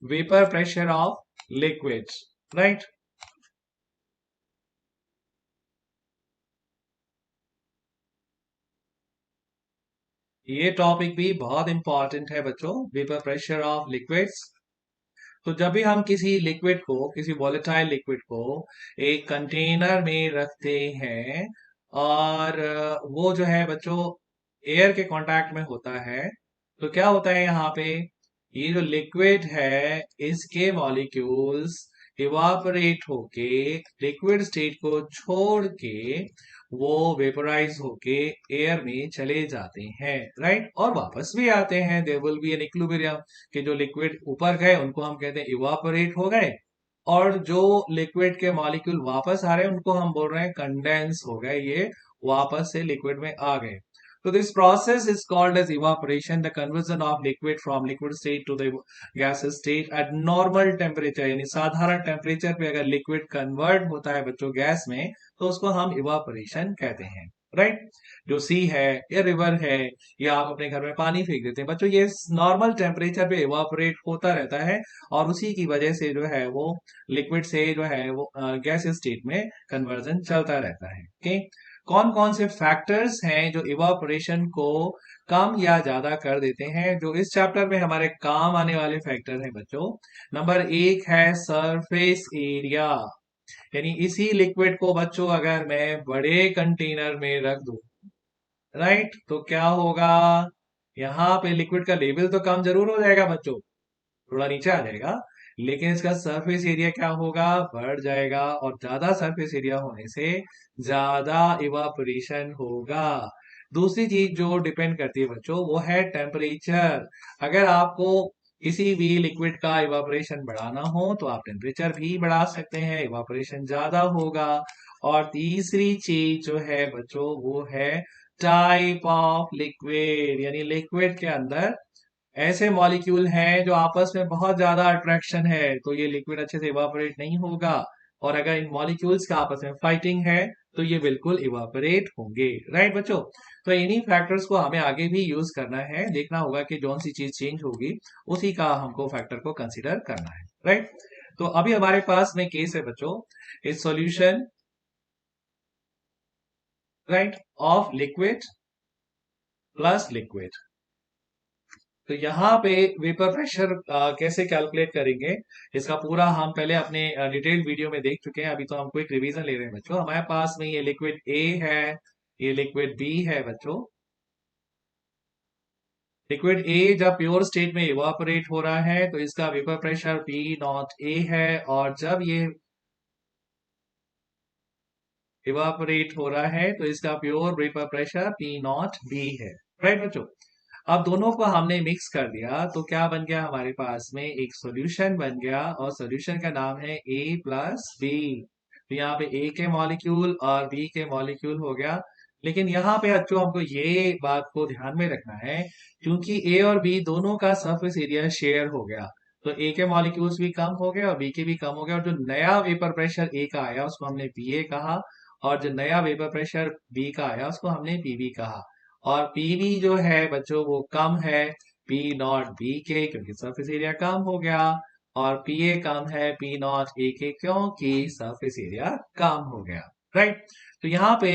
vapour pressure of liquids. Right, ये टॉपिक भी बहुत इंपॉर्टेंट है बच्चों, वेपर प्रेशर ऑफ लिक्विड्स। तो जब भी हम किसी लिक्विड को, किसी वॉलेटाइल लिक्विड को एक कंटेनर में रखते हैं, और वो जो है बच्चों एयर के कांटेक्ट में होता है, तो क्या होता है यहाँ पे, ये जो लिक्विड है इसके मॉलिक्यूल्स इवापोरेट होके लिक्विड स्टेट को छोड़ के वो वेपोराइज होके एयर में चले जाते हैं। राइट, और वापस भी आते हैं, there will be an equilibrium, कि जो लिक्विड ऊपर गए उनको हम कहते हैं इवापोरेट हो गए, और जो लिक्विड के मॉलिक्यूल वापस आ रहे हैं उनको हम बोल रहे हैं कंडेंस हो गए, ये वापस से लिक्विड में आ गए। So this process is called as evaporation, the conversion of liquid from liquid state to the gaseous state at normal temperature। यानी साधारण टेम्परेचर पे अगर लिक्विड कन्वर्ट होता है बच्चों गैस में, तो उसको हम इवापोरेशन कहते हैं। राइट, जो सी है या रिवर है या आप अपने घर में पानी फेंक देते हैं बच्चों, ये नॉर्मल टेम्परेचर पे इवापोरेट होता रहता है, और उसी की वजह से जो है वो लिक्विड से जो है वो गैस स्टेट में कन्वर्जन चलता रहता है। ओके, कौन कौन से फैक्टर्स हैं जो इवापोरेशन को कम या ज्यादा कर देते हैं, जो इस चैप्टर में हमारे काम आने वाले फैक्टर हैं बच्चों। नंबर एक है सरफेस एरिया, यानी इसी लिक्विड को बच्चों अगर मैं बड़े कंटेनर में रख दूं, राइट, तो क्या होगा, यहाँ पे लिक्विड का लेवल तो कम जरूर हो जाएगा बच्चों, थोड़ा नीचे आ जाएगा, लेकिन इसका सरफेस एरिया क्या होगा, बढ़ जाएगा, और ज्यादा सरफेस एरिया होने से ज्यादा इवापोरेशन होगा। दूसरी चीज जो डिपेंड करती है बच्चों वो है टेम्परेचर। अगर आपको किसी भी लिक्विड का इवापोरेशन बढ़ाना हो तो आप टेम्परेचर भी बढ़ा सकते हैं, इवापोरेशन ज्यादा होगा। और तीसरी चीज जो है बच्चों वो है टाइप ऑफ लिक्विड, यानी लिक्विड के अंदर ऐसे मॉलिक्यूल हैं जो आपस में बहुत ज्यादा अट्रैक्शन है, तो ये लिक्विड अच्छे से इवापोरेट नहीं होगा, और अगर इन मॉलिक्यूल्स का आपस में फाइटिंग है तो ये बिल्कुल इवापोरेट होंगे। राइट बच्चों, तो इन्हीं फैक्टर्स को हमें आगे भी यूज करना है, देखना होगा कि कौन सी चीज चेंज होगी, उसी का हमको फैक्टर को कंसिडर करना है। राइट, तो अभी हमारे पास में केस है बच्चों, is solution, right, of liquid plus liquid. तो यहाँ पे वेपर प्रेशर कैसे कैलकुलेट करेंगे, इसका पूरा हम पहले अपने डिटेल्ड वीडियो में देख चुके हैं, अभी तो हम क्विक रिवीजन ले रहे हैं बच्चों। हमारे पास में ये लिक्विड ए है, ये लिक्विड बी है बच्चों। लिक्विड ए जब प्योर स्टेट में इवापोरेट हो रहा है तो इसका vapour pressure P not a है, और जब ये इवापोरेट हो रहा है तो इसका pure vapour pressure P not be है। राइट बच्चों, अब दोनों को हमने मिक्स कर दिया तो क्या बन गया, हमारे पास में एक सॉल्यूशन बन गया, और सॉल्यूशन का नाम है ए प्लस बी। तो यहाँ पे ए के मॉलिक्यूल और बी के मॉलिक्यूल हो गया। लेकिन यहाँ पे बच्चों हमको ये बात को ध्यान में रखना है, क्योंकि ए और बी दोनों का सरफेस एरिया शेयर हो गया, तो ए के मॉलिक्यूल्स भी कम हो गए और बी के भी कम हो गए, और जो नया वेपर प्रेशर ए का आया उसको हमने पी ए कहा, और जो नया वेपर प्रेशर बी का आया उसको हमने पीबी कहा। और पीवी जो है बच्चों वो कम है पी नॉट बी के, क्योंकि सरफेस एरिया कम हो गया, और पी ए कम है पी नॉट ए के, क्योंकि सरफेस एरिया कम हो गया। राइट, तो यहाँ पे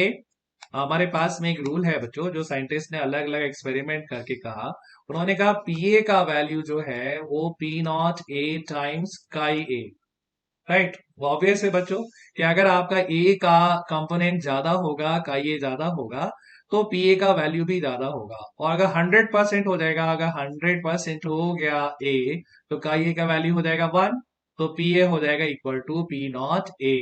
हमारे पास में एक रूल है बच्चों, जो साइंटिस्ट ने अलग अलग एक्सपेरिमेंट करके कहा। उन्होंने कहा पी ए का वैल्यू जो है वो P not A times chi A. Right. Obvious है बच्चों कि अगर आपका ए का कंपोनेंट ज्यादा होगा, का ये ज्यादा होगा, तो पीए का वैल्यू भी ज्यादा होगा। और अगर 100% हो जाएगा, अगर 100% हो गया ए, तो का ये का वैल्यू हो जाएगा 1, तो पीए हो जाएगा equal to P not A.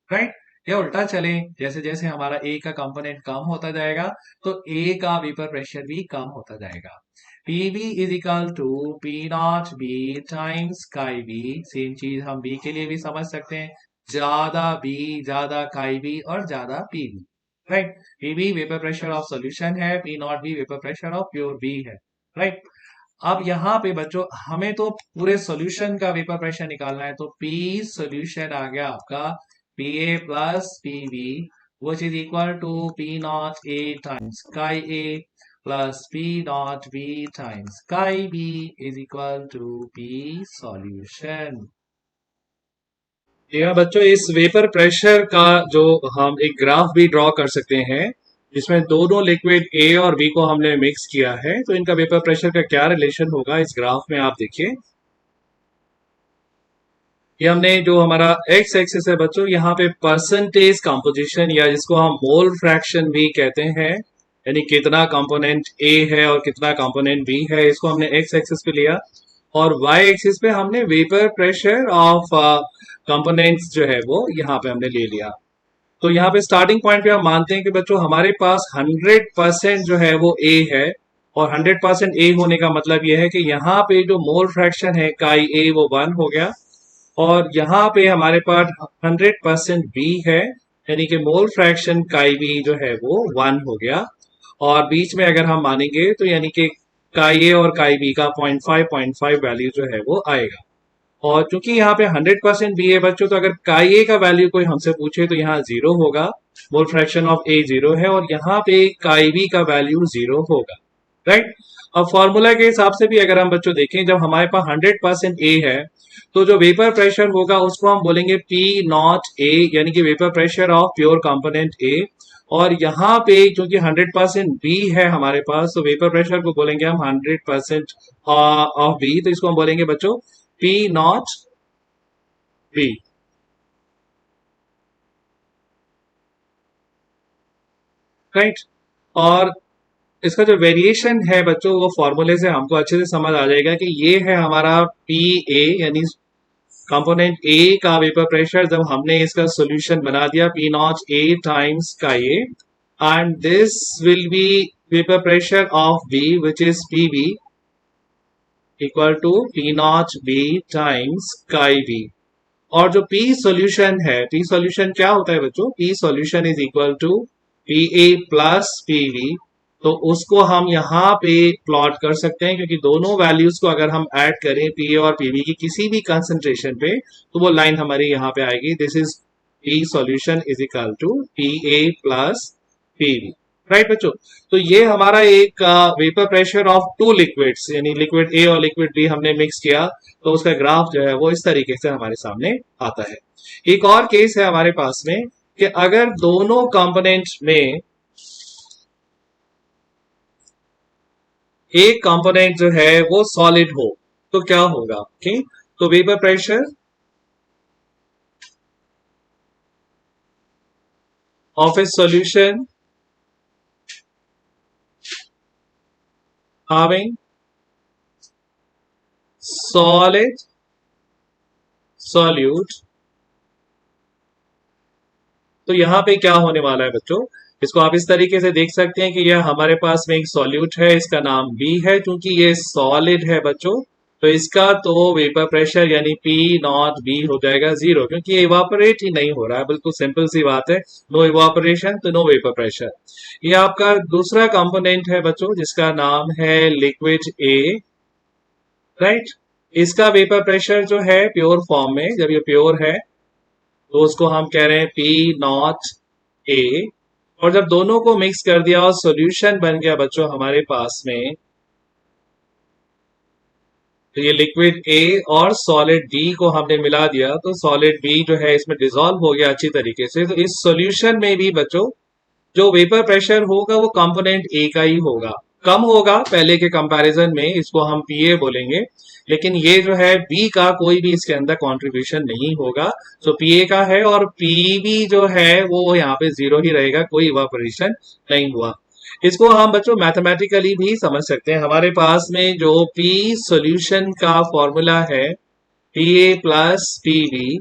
Right. या उल्टा चले, जैसे जैसे हमारा ए का कंपोनेंट कम होता जाएगा, तो ए का वेपर प्रेशर भी कम होता जाएगा। PV is equal to P not B times chi B. Same चीज हम बी के लिए भी समझ सकते हैं, ज्यादा बी ज्यादा काई बी और ज्यादा PV. Right. PV vapour pressure of solution है, P not B vapour pressure of pure B है। राइट। अब यहाँ पे बच्चों हमें तो पूरे सॉल्यूशन का वेपर प्रेशर निकालना है, तो पी सॉल्यूशन आ गया आपका P A plus PV, which is equal to P not A times chi A plus P dot B times chi B is equal to P solution। यह बच्चों इस वेपर प्रेशर का जो हम एक ग्राफ भी ड्रॉ कर सकते हैं, जिसमें दोनों लिक्विड A और B को हमने मिक्स किया है, तो इनका वेपर प्रेशर का क्या रिलेशन होगा इस ग्राफ में आप देखिए। ये हमने जो हमारा एक्स एक्सिस है बच्चों, यहाँ पे परसेंटेज कंपोजिशन या जिसको हम मोल फ्रैक्शन भी कहते हैं, यानी कितना कंपोनेंट ए है और कितना कंपोनेंट बी है, इसको हमने एक्स एक्सिस पे लिया। और वाई एक्सिस पे हमने वेपर प्रेशर ऑफ कंपोनेंट्स जो है वो यहाँ पे हमने ले लिया। तो यहाँ पे स्टार्टिंग पॉइंट पे हम मानते हैं कि बच्चों हमारे पास 100% जो है वो ए है, और 100% ए होने का मतलब ये है कि यहाँ पे जो मोल फ्रैक्शन है काई ए वो 1 हो गया, और यहाँ पे हमारे पास 100% बी है, यानी कि मोल फ्रैक्शन काई बी जो है वो 1 हो गया। और बीच में अगर हम मानेंगे तो यानी कि काई ए और काई बी का 0.5 वैल्यू जो है वो आएगा। और चूंकि यहाँ पे 100% बी है बच्चों, तो अगर काई ए का वैल्यू कोई हमसे पूछे तो यहाँ 0 होगा, मोल फ्रैक्शन ऑफ ए 0 है, और यहाँ पे काई बी का वैल्यू 0 होगा। राइट। अब फॉर्मूला के हिसाब से भी अगर हम बच्चों देखें, जब हमारे पास 100% ए है, तो जो वेपर प्रेशर होगा उसको हम बोलेंगे पी नॉट ए, यानी कि vapour pressure of pure component ए। और यहाँ पे क्योंकि 100% बी है हमारे पास, तो वेपर प्रेशर को बोलेंगे हम 100% ऑफ बी, तो इसको हम बोलेंगे बच्चों पी नॉट बी। राइट। और इसका जो वेरिएशन है बच्चों, वो फॉर्मूले से हमको अच्छे से समझ आ जाएगा कि ये है हमारा पी ए, यानी कंपोनेंट ए का वेपर प्रेशर जब हमने इसका सॉल्यूशन बना दिया P not A times chi A, and this will be vapour pressure of B which is P B equal to P not B times chi B. और जो पी सॉल्यूशन है, पी सॉल्यूशन क्या होता है बच्चों, P solution is equal to P A plus P B. तो उसको हम यहाँ पे प्लॉट कर सकते हैं, क्योंकि दोनों वैल्यूज को अगर हम ऐड करें पीए और पीवी की किसी भी कंसंट्रेशन पे, तो वो लाइन हमारी यहाँ पे आएगी, this is P solution is equal to P A plus PV. Right बच्चों। तो ये हमारा एक vapour pressure of two liquids, यानी लिक्विड ए और लिक्विड बी हमने मिक्स किया, तो उसका ग्राफ जो है वो इस तरीके से हमारे सामने आता है। एक और केस है हमारे पास में कि अगर दोनों कंपोनेंट में एक कंपोनेंट जो है वो सॉलिड हो, तो क्या होगा। ओके, तो vapour pressure of A solution having solid solute, तो यहां पे क्या होने वाला है बच्चों, इसको आप इस तरीके से देख सकते हैं कि यह हमारे पास में एक सॉल्यूट है, इसका नाम बी है, क्योंकि ये सॉलिड है बच्चों, तो इसका तो वेपर प्रेशर यानी पी नॉट बी हो जाएगा 0, क्योंकि ये इवापोरेट ही नहीं हो रहा है। बिल्कुल सिंपल सी बात है, नो इवापोरेशन तो नो वेपर प्रेशर। ये आपका दूसरा कंपोनेंट है बच्चों, जिसका नाम है लिक्विड ए। राइट। इसका वेपर प्रेशर जो है प्योर फॉर्म में, जब ये प्योर है तो उसको हम कह रहे हैं पी नॉट ए। और जब दोनों को मिक्स कर दिया और सॉल्यूशन बन गया बच्चों हमारे पास में, तो ये लिक्विड ए और सॉलिड बी को हमने मिला दिया, तो सॉलिड बी जो है इसमें डिसॉल्व हो गया अच्छी तरीके से। तो इस सॉल्यूशन में भी बच्चों जो वेपर प्रेशर होगा वो कंपोनेंट ए का ही होगा, कम होगा पहले के कंपैरिजन में, इसको हम पीए बोलेंगे। लेकिन ये जो है बी का कोई भी इसके अंदर कंट्रीब्यूशन नहीं होगा, तो पीए का है, और पीबी जो है वो यहाँ पे जीरो ही रहेगा, कोई इवापोरेशन नहीं हुआ। इसको हम बच्चों मैथमेटिकली भी समझ सकते हैं। हमारे पास में जो पी सॉल्यूशन का फॉर्मूला है, P A plus P B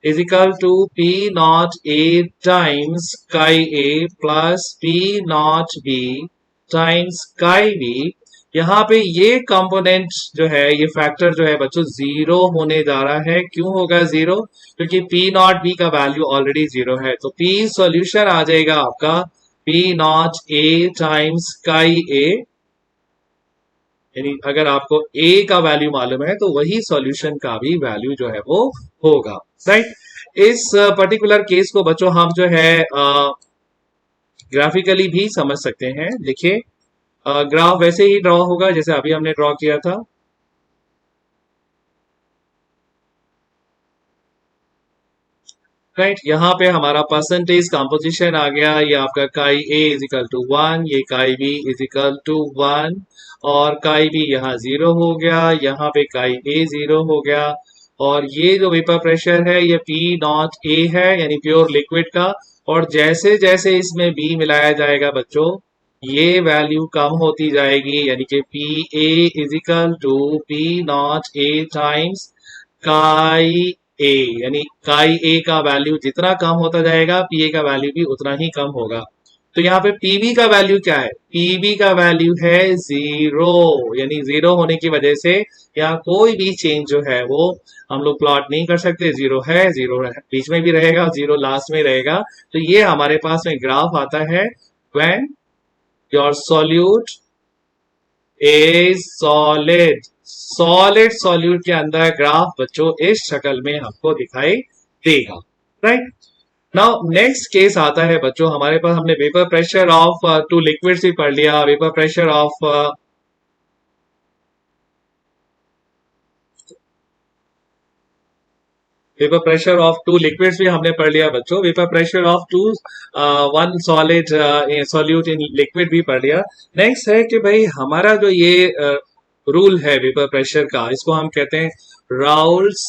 is equal to P not A times chi A plus P not B times chi B. यहाँ पे ये कंपोनेंट जो है, ये फैक्टर जो है बच्चों जीरो होने जा रहा है। क्यों होगा जीरो? क्योंकि पी नॉट बी का वैल्यू ऑलरेडी जीरो है। तो पी सॉल्यूशन आ जाएगा आपका P not A times chi A, यानी अगर आपको ए का वैल्यू मालूम है तो वही सॉल्यूशन का भी वैल्यू जो है वो होगा, राइट। इस पर्टिकुलर केस को बच्चों हम जो है ग्राफिकली भी समझ सकते हैं। देखिए ग्राफ वैसे ही ड्रॉ होगा जैसे अभी हमने ड्रॉ किया था। राइट, यहाँ पे हमारा परसेंटेज कंपोजिशन आ गया। ये आपका काई ए इज इक्वल टू 1, ये काई बी इज इक्वल टू 1, और काई बी यहाँ जीरो हो गया, यहाँ पे काई ए जीरो हो गया। और ये जो वेपर प्रेशर है ये पी नॉट ए है, यानी प्योर लिक्विड का। और जैसे जैसे इसमें बी मिलाया जाएगा बच्चों, ये वैल्यू कम होती जाएगी, यानी कि P A is equal to P not A times chi A, यानी काई ए का वैल्यू जितना कम होता जाएगा पीए का वैल्यू भी उतना ही कम होगा। तो यहाँ पे पीबी का वैल्यू क्या है? पीबी का वैल्यू है जीरो, यानी जीरो होने की वजह से यहाँ कोई भी चेंज जो है वो हम लोग प्लॉट नहीं कर सकते। जीरो है, जीरो बीच में भी रहेगा, जीरो लास्ट में रहेगा। तो ये हमारे पास में ग्राफ आता है when your solute is solid. Solid solute के अंदर ग्राफ बच्चों इस शक्ल में हमको दिखाई देगा, राइट। नाउ नेक्स्ट केस आता है बच्चों हमारे पास, हमने vapour pressure of two liquids भी पढ़ लिया, vapour pressure of vapour pressure of two liquids भी हमने पढ़ लिया बच्चों। Vapour pressure of two one solid solute in liquid भी पढ़ लिया। नेक्स्ट है कि भाई हमारा जो ये रूल है वेपर प्रेशर का, इसको हम कहते हैं Raoult's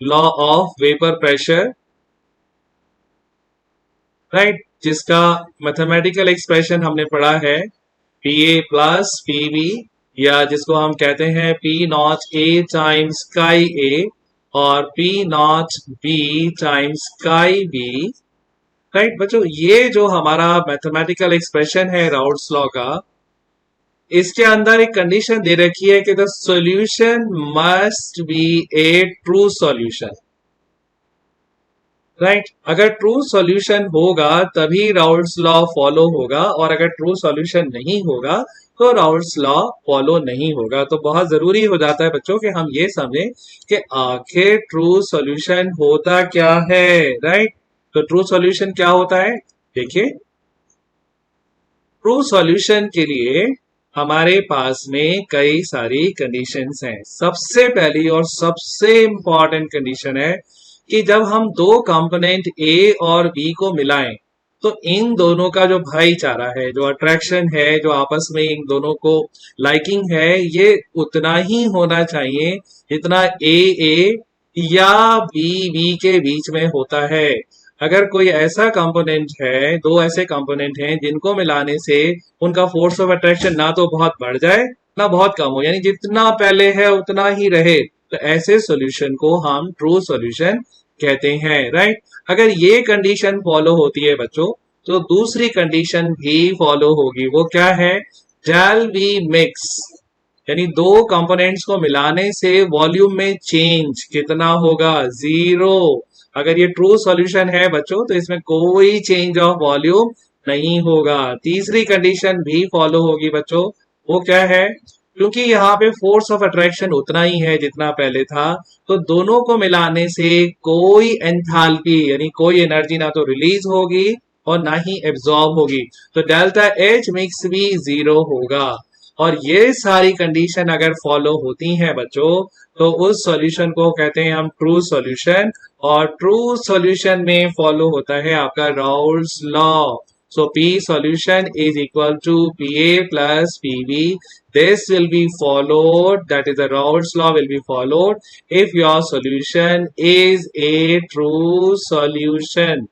law of vapour pressure, right, जिसका मैथमेटिकल एक्सप्रेशन हमने पढ़ा है P A plus P B, या जिसको हम कहते हैं P not A times chi ए और P not B times chi B, right बच्चों। ये जो हमारा मैथमेटिकल एक्सप्रेशन है राउल्स लॉ का, इसके अंदर एक कंडीशन दे रखी है कि the solution must be A true solution, right. अगर ट्रू सॉल्यूशन होगा तभी राउल्स लॉ फॉलो होगा, और अगर ट्रू सॉल्यूशन नहीं होगा तो राउल्स लॉ फॉलो नहीं होगा। तो बहुत जरूरी हो जाता है बच्चों कि हम ये समझें कि आखिर ट्रू सॉल्यूशन होता क्या है, राइट। तो ट्रू सॉल्यूशन क्या होता है? देखिए, ट्रू सॉल्यूशन के लिए हमारे पास में कई सारी कंडीशंस हैं। सबसे पहली और सबसे इंपॉर्टेंट कंडीशन है कि जब हम दो कंपोनेंट ए और बी को मिलाएं तो इन दोनों का जो भाईचारा है, जो अट्रैक्शन है, जो आपस में इन दोनों को लाइकिंग है, ये उतना ही होना चाहिए जितना ए या बी के बीच में होता है। अगर कोई ऐसा कंपोनेंट है, दो ऐसे कंपोनेंट हैं जिनको मिलाने से उनका फोर्स ऑफ अट्रैक्शन ना तो बहुत बढ़ जाए ना बहुत कम हो, यानी जितना पहले है उतना ही रहे, तो ऐसे सॉल्यूशन को हम ट्रू सॉल्यूशन कहते हैं, राइट। अगर ये कंडीशन फॉलो होती है बच्चों तो दूसरी कंडीशन भी फॉलो होगी। वो क्या है? डेल वी मिक्स, यानी दो कंपोनेंट्स को मिलाने से वॉल्यूम में चेंज कितना होगा? जीरो। अगर ये ट्रू सॉल्यूशन है बच्चों तो इसमें कोई चेंज ऑफ वॉल्यूम नहीं होगा। तीसरी कंडीशन भी फॉलो होगी बच्चों, वो क्या है? क्योंकि यहाँ पे फोर्स ऑफ अट्रैक्शन उतना ही है जितना पहले था, तो दोनों को मिलाने से कोई एंथैल्पी यानी कोई एनर्जी ना तो रिलीज होगी और ना ही एब्जॉर्ब होगी, तो डेल्टा एच मिक्स भी जीरो होगा। और ये सारी कंडीशन अगर फॉलो होती हैं बच्चों तो उस सॉल्यूशन को कहते हैं हम ट्रू सॉल्यूशन, और ट्रू सॉल्यूशन में फॉलो होता है आपका Raoult's law. So P solution is equal to PA plus PB. This will be followed, that is the Raoult's law will be followed if your solution is a true solution.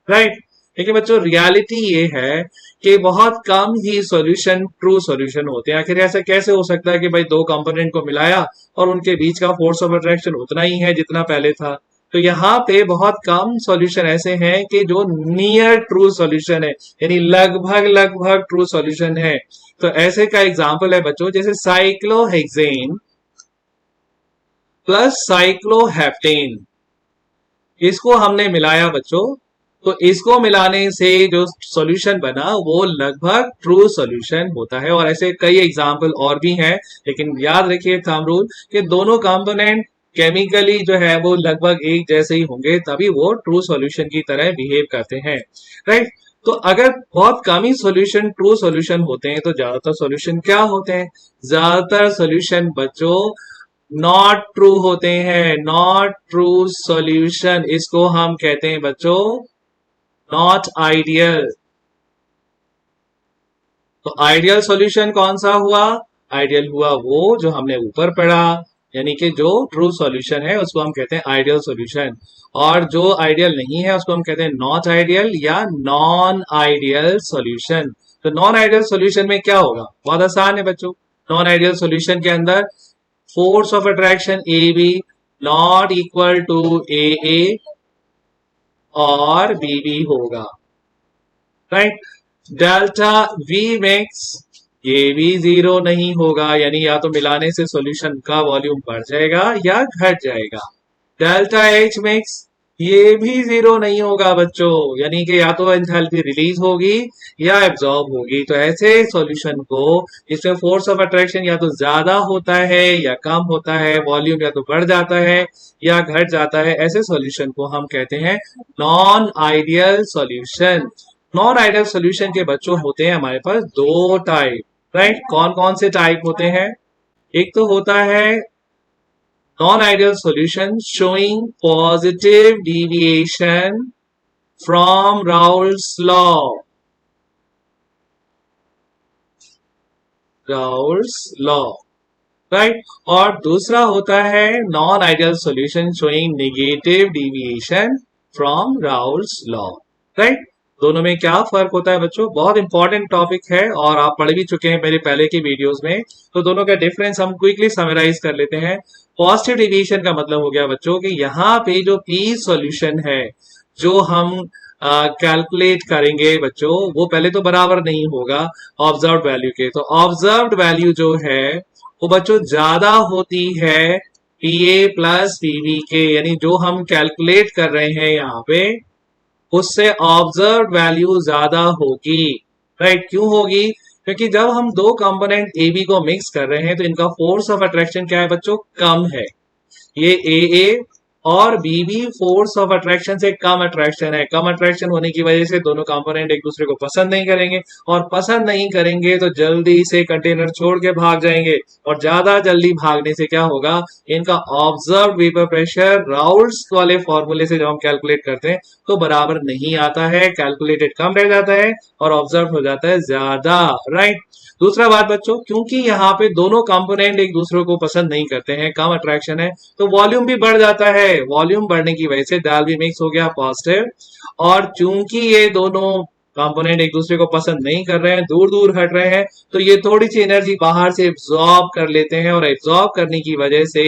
Right? देखिए बच्चों, रियलिटी ये है कि बहुत कम ही सॉल्यूशन ट्रू सॉल्यूशन होते हैं। आखिर ऐसा कैसे हो सकता है कि भाई दो कंपोनेंट को मिलाया और उनके बीच का फोर्स ऑफ अट्रैक्शन उतना ही है जितना पहले था। तो यहाँ पे बहुत कम सॉल्यूशन ऐसे हैं कि जो नियर ट्रू सॉल्यूशन है, यानी लगभग लगभग ट्रू सॉल्यूशन है। तो ऐसे का एग्जांपल है बच्चों, जैसे साइक्लोहेक्सेन प्लस साइक्लोहेप्टेन, इसको हमने मिलाया बच्चों, तो इसको मिलाने से जो सॉल्यूशन बना वो लगभग ट्रू सॉल्यूशन होता है। और ऐसे कई एग्जांपल और भी हैं, लेकिन याद रखिए थंब रूल कि दोनों कंपोनेंट केमिकली जो है वो लगभग एक जैसे ही होंगे, तभी वो ट्रू सॉल्यूशन की तरह बिहेव करते हैं। राइट? तो अगर बहुत कम ही सॉल्यूशन ट्रू सॉल्यूशन होते हैं तो ज्यादातर सॉल्यूशन क्या होते हैं? ज्यादातर सॉल्यूशन बच्चों नॉट ट्रू होते हैं। नॉट ट्रू सॉल्यूशन, इसको हम कहते हैं बच्चों नॉट आइडियल। तो आइडियल सॉल्यूशन कौन सा हुआ? आइडियल हुआ वो जो हमने ऊपर पढ़ा, यानी कि जो ट्रू सॉल्यूशन है उसको हम कहते हैं आइडियल सॉल्यूशन, और जो आइडियल नहीं है उसको हम कहते हैं नॉट आइडियल या नॉन आइडियल सॉल्यूशन। तो नॉन आइडियल सॉल्यूशन में क्या होगा? बहुत आसान है बच्चों। नॉन आइडियल सॉल्यूशन के अंदर force of attraction A B not equal to A और बीबी होगा। राइट? डेल्टा वी मिक्स, ये भी जीरो नहीं होगा, यानी या तो मिलाने से सॉल्यूशन का वॉल्यूम बढ़ जाएगा या घट जाएगा। डेल्टा एच मिक्स, ये भी जीरो नहीं होगा बच्चों, यानी कि या तो एंथैल्पी रिलीज होगी या एब्जॉर्ब होगी। तो ऐसे सॉल्यूशन को जिसमें फोर्स ऑफ अट्रैक्शन या तो ज्यादा होता है या कम होता है, वॉल्यूम या तो बढ़ जाता है या घट जाता है, ऐसे सॉल्यूशन को हम कहते हैं non ideal solution. Non ideal solution के बच्चों होते हैं हमारे पास दो टाइप। राइट? कौन कौन से टाइप होते हैं? एक तो होता है non-ideal solution showing positive deviation from Raoult's law. Raoult's law, right? और दूसरा होता है non-ideal solution showing negative deviation from Raoult's law, right? दोनों में क्या फर्क होता है बच्चों? बहुत इंपॉर्टेंट टॉपिक है और आप पढ़ भी चुके हैं मेरे पहले की वीडियोस में। तो दोनों का डिफरेंस हम क्विकली समराइज कर लेते हैं। पॉजिटिव डिविएशन का मतलब हो गया बच्चों कि यहाँ पे जो पी सॉल्यूशन है जो हम कैलकुलेट करेंगे बच्चों, वो पहले तो बराबर नहीं होगा ऑब्जर्व्ड वैल्यू के। तो ऑब्जर्व्ड वैल्यू जो है वो बच्चों ज्यादा होती है पीए प्लस पीवी के, यानी जो हम कैलकुलेट कर रहे हैं यहाँ पे उससे ऑब्जर्व्ड वैल्यू ज्यादा होगी। राइट? क्यों होगी? क्योंकि जब हम दो कंपोनेंट ए बी को मिक्स कर रहे हैं तो इनका फोर्स ऑफ अट्रैक्शन क्या है बच्चों? कम है। ये ए और बी भी फोर्स ऑफ अट्रैक्शन से कम अट्रैक्शन है। कम अट्रैक्शन होने की वजह से दोनों कंपोनेंट एक दूसरे को पसंद नहीं करेंगे, और पसंद नहीं करेंगे तो जल्दी से कंटेनर छोड़ के भाग जाएंगे, और ज्यादा जल्दी भागने से क्या होगा? इनका ऑब्जर्व वेपर प्रेशर राउल्ट्स वाले फॉर्मूले से जब हम कैलकुलेट करते हैं तो बराबर नहीं आता है, कैलकुलेटेड कम रह जाता है और ऑब्जर्व हो जाता है ज्यादा। राइट? दूसरा बात बच्चों, क्योंकि यहाँ पे दोनों कंपोनेंट एक दूसरे को पसंद नहीं करते हैं, कम अट्रैक्शन है, तो वॉल्यूम भी बढ़ जाता है। वॉल्यूम बढ़ने की वजह से डाल भी मिक्स हो गया पॉजिटिव, और चूंकि ये दोनों कंपोनेंट एक दूसरे को पसंद नहीं कर रहे हैं, दूर दूर हट रहे हैं, तो ये थोड़ी सी एनर्जी बाहर से एब्जॉर्ब कर लेते हैं, और एब्जॉर्ब करने की वजह से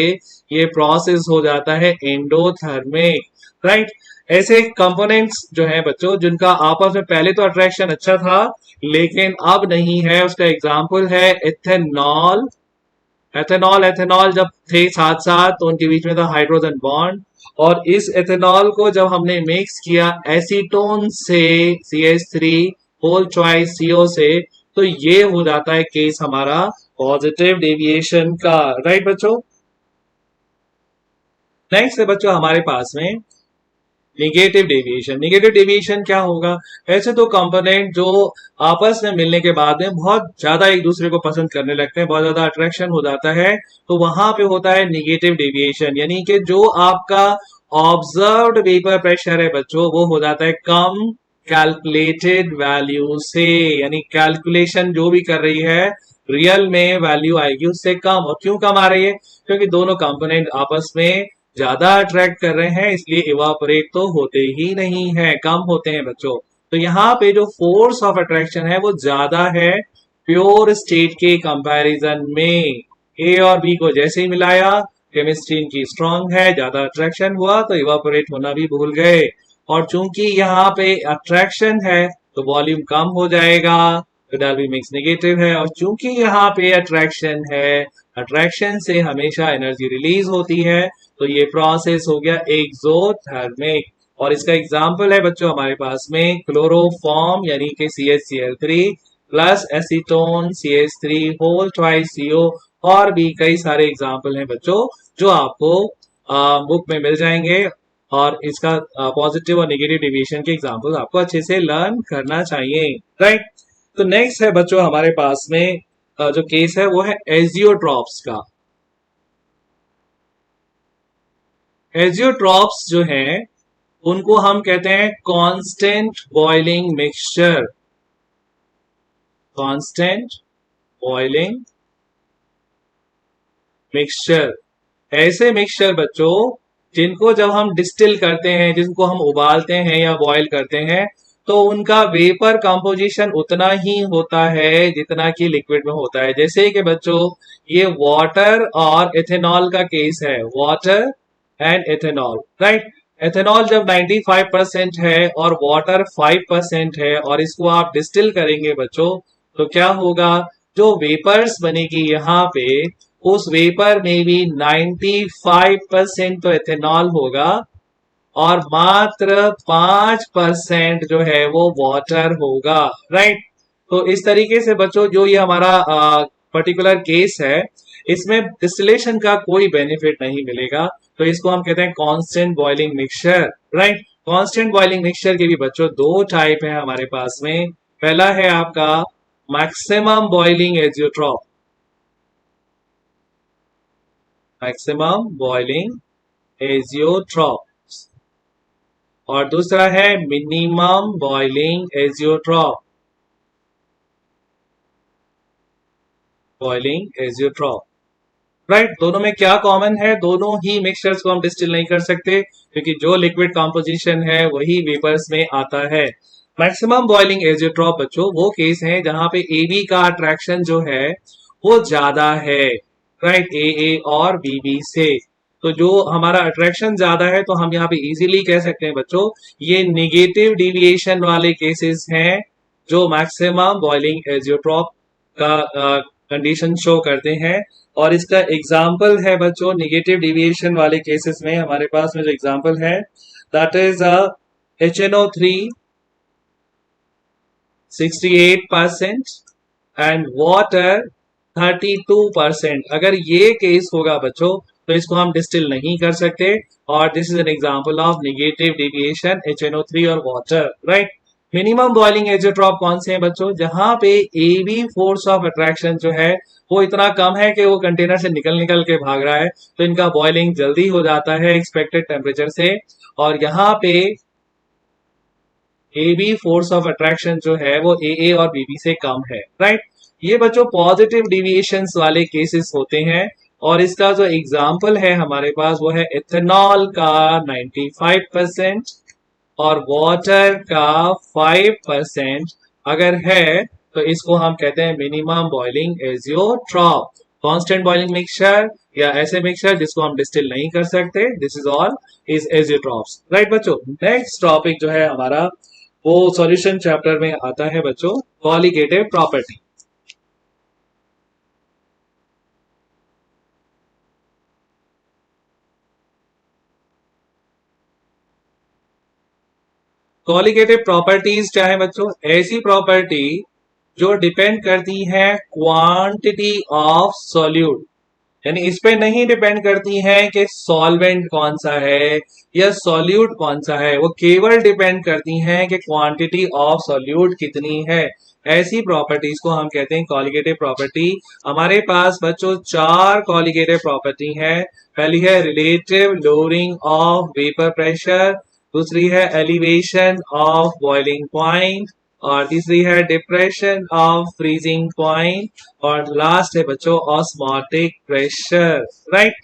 ये प्रोसेस हो जाता है एंडोथर्मिक। राइट? ऐसे कंपोनेंट्स जो हैं बच्चों जिनका आपस में पहले तो अट्रैक्शन अच्छा था लेकिन अब नहीं है, उसका एग्जाम्पल है एथेनॉल। एथेनॉल जब थे साथ साथ तो उनके बीच में था हाइड्रोजन बॉन्ड, और इस एथेनॉल को जब हमने मिक्स किया एसीटोन से CH3 होल चॉइस CO से, तो ये हो जाता है केस हमारा पॉजिटिव डेविएशन का। राइट बच्चों? नेक्स्ट है बच्चों हमारे पास में निगेटिव डेविएशन। निगेटिव डेविएशन क्या होगा? ऐसे तो कंपोनेंट जो आपस में मिलने के बाद में बहुत ज्यादा एक दूसरे को पसंद करने लगते हैं, बहुत ज्यादा अट्रैक्शन हो जाता है, तो वहां पे होता है निगेटिव डेविएशन, यानी कि जो आपका ऑब्जर्व्ड वेपर प्रेशर है बच्चों वो हो जाता है कम, कैलकुलेटेड वैल्यू से, यानी कैलकुलेशन जो भी कर रही है रियल में वैल्यू आएगी उससे कम। और क्यों कम आ रही है? क्योंकि दोनों कंपोनेंट आपस में ज्यादा अट्रैक्ट कर रहे हैं, इसलिए इवापोरेट तो होते ही नहीं है, कम होते हैं बच्चों। तो यहाँ पे जो फोर्स ऑफ अट्रैक्शन है वो ज्यादा है प्योर स्टेट के कंपैरिजन में। ए और बी को जैसे ही मिलाया, केमिस्ट्री इनकी स्ट्रांग है, ज्यादा अट्रैक्शन हुआ तो इवापोरेट होना भी भूल गए। और चूंकि यहाँ पे अट्रैक्शन है तो वॉल्यूम कम हो जाएगा, तो डाल्बी मिक्स नेगेटिव है। और चूंकि यहाँ पे अट्रैक्शन है, अट्रैक्शन से हमेशा एनर्जी रिलीज होती है, तो ये प्रोसेस हो गया एक्सोथर्मिक। और इसका एग्जाम्पल है बच्चों हमारे पास में क्लोरोफॉर्म, यानी कि CH Cl3 plus acetone CH3 whole twice CO, और भी कई सारे एग्जाम्पल हैं बच्चों जो आपको बुक में मिल जाएंगे। और इसका पॉजिटिव और नेगेटिव डिविएशन के एग्जाम्पल आपको अच्छे से लर्न करना चाहिए, राइट। तो नेक्स्ट है बच्चों हमारे पास में जो केस है वो है एजियोट्रॉप्स का। एजियोट्रॉप्स जो है उनको हम कहते हैं constant boiling mixture, constant boiling mixture. ऐसे मिक्सचर बच्चों जिनको जब हम डिस्टिल करते हैं, जिनको हम उबालते हैं या बॉईल करते हैं, तो उनका वेपर कंपोजिशन उतना ही होता है जितना कि लिक्विड में होता है। जैसे कि बच्चों ये वाटर और इथेनॉल का केस है, water and ethanol, right. Ethanol जब 95% है और वाटर 5% है और इसको आप डिस्टिल करेंगे बच्चों, तो क्या होगा? जो वेपर्स बनेगी यहाँ पे, उस वेपर में भी 95% तो इथेनॉल होगा और मात्र 5% जो है वो वाटर होगा, राइट। तो इस तरीके से बच्चों जो ये हमारा पर्टिकुलर केस है, इसमें डिस्टिलेशन का कोई बेनिफिट नहीं मिलेगा, तो इसको हम कहते हैं constant boiling mixture, right. Constant boiling mixture के भी बच्चों दो टाइप है हमारे पास में। पहला है आपका maximum boiling azeotrope, maximum boiling azeotrope, और दूसरा है minimum boiling azeotrope, boiling azeotrope, right. दोनों में क्या कॉमन है? दोनों ही मिक्सचर्स को हम डिस्टिल नहीं कर सकते क्योंकि जो लिक्विड कॉम्पोजिशन है वही वेपर्स में आता है। मैक्सिमम बॉइलिंग एजियोट्रॉप बच्चों वो केस है जहां पे AB का अट्रैक्शन जो है वो ज्यादा है, राइट, AA और BB से। तो जो हमारा अट्रैक्शन ज्यादा है तो हम यहाँ पे इजीली कह सकते हैं बच्चों ये निगेटिव डिविएशन वाले केसेस हैं जो मैक्सिमम बॉइलिंग एजियोट्रॉप का कंडीशन शो करते हैं। और इसका एग्जाम्पल है बच्चों निगेटिव डिविएशन वाले केसेस में हमारे पास में जो एग्जाम्पल है that is HNO3 68% and water 32%। अगर ये केस होगा बच्चों तो इसको हम डिस्टिल नहीं कर सकते, और this is an example of negative deviation HNO3 और water, right. Minimum boiling azeotrope कौन से हैं बच्चों? जहां पे AB फोर्स ऑफ अट्रैक्शन जो है वो इतना कम है कि वो कंटेनर से निकल निकल के भाग रहा है, तो इनका बॉइलिंग जल्दी हो जाता है एक्सपेक्टेड टेम्परेचर से। और यहाँ पे AB फोर्स ऑफ अट्रैक्शन जो है वो AA और BB से कम है, राइट। ये बच्चों पॉजिटिव डिविएशंस वाले केसेस होते हैं, और इसका जो एग्जाम्पल है हमारे पास वो है इथेनॉल का 95% और वाटर का 5% अगर है तो इसको हम कहते हैं minimum boiling azeotrope. Constant boiling mixture या ऐसे मिक्सचर जिसको हम डिस्टिल नहीं कर सकते, this is all is azeotropes, right बच्चों। नेक्स्ट टॉपिक जो है हमारा वो सॉल्यूशन चैप्टर में आता है बच्चों कॉलिगेटिव प्रॉपर्टी। कॉलिगेटिव प्रॉपर्टीज क्या है बच्चों? ऐसी प्रॉपर्टी जो डिपेंड करती है क्वांटिटी ऑफ सॉल्यूट, यानी इस पे नहीं डिपेंड करती है कि सॉल्वेंट कौन सा है या सॉल्यूट कौन सा है, वो केवल डिपेंड करती हैं कि क्वांटिटी ऑफ सॉल्यूट कितनी है। ऐसी प्रॉपर्टीज को हम कहते हैं कॉलिगेटिव प्रॉपर्टी। हमारे पास बच्चों चार कॉलिगेटिव प्रॉपर्टी है। पहली है relative lowering of vapour pressure, दूसरी है एलिवेशन ऑफ बॉइलिंग पॉइंट, और तीसरी है डिप्रेशन ऑफ फ्रीजिंग पॉइंट, और लास्ट है बच्चों ऑस्मोटिक प्रेशर। राइट,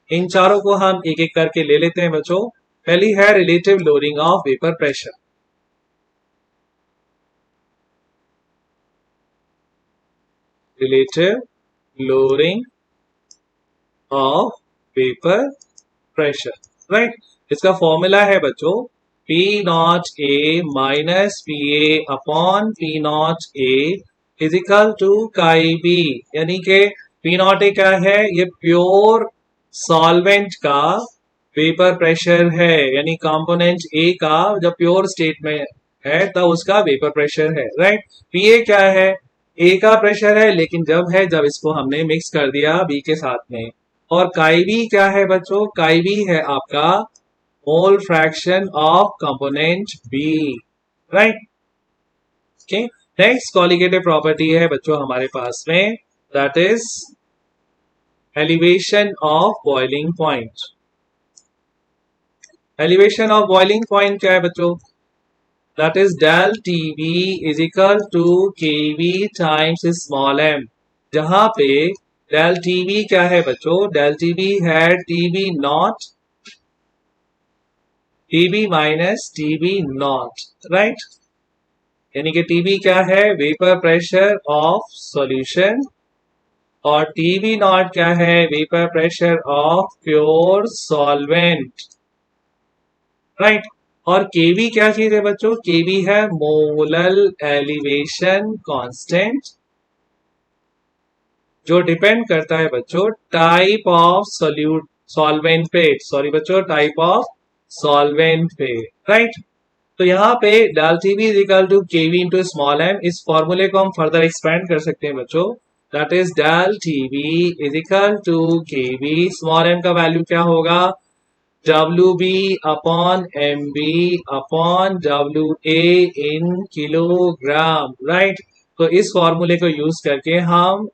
इन चारों को हम एक एक करके ले लेते हैं बच्चों। पहली है relative lowering of vapour pressure. Relative lowering of vapour pressure. Right, इसका फॉर्मूला है बच्चों P naught A minus P A upon P not A is equal to chi B. यानी कि P नॉट ए क्या है, ये प्योर सॉल्वेंट का वेपर प्रेशर है, यानी कंपोनेंट ए का जब प्योर स्टेट में है तब उसका वेपर प्रेशर है। राइट, पी ए क्या है, ए का प्रेशर है, लेकिन जब इसको हमने मिक्स कर दिया बी के साथ में। और काईबी क्या है बच्चों, काईबी है आपका mole fraction of component B. Right, okay. Next colligative property है बच्चों हमारे पास में, that is elevation of boiling point. Elevation of boiling point क्या है बच्चों, that is del TV is equal to KV times small M, जहां पे डेल टीवी क्या है बच्चों, डेल टीवी है TV naught TB minus TB naught. Right, यानी कि टीबी क्या है, वेपर प्रेशर ऑफ सॉल्यूशन, और टीबी नॉट क्या है, vapour pressure of pure solvent. Right, और केवी क्या चीज है बच्चों, केवी है मोलल एलिवेशन कांस्टेंट, जो डिपेंड करता है बच्चों टाइप ऑफ सॉल्वेंट पे, सॉरी बच्चों टाइप ऑफ सॉल्वेंट पे। राइट, तो यहाँ पे del TV is equal to KV into small M, इस फॉर्मूले को हम फर्दर एक्सपेंड कर सकते हैं बच्चों, that is del TV is equal to KV, small M का वैल्यू क्या होगा, W B upon M B upon W A in kilogram. Right, तो इस फॉर्मूले को यूज करके हम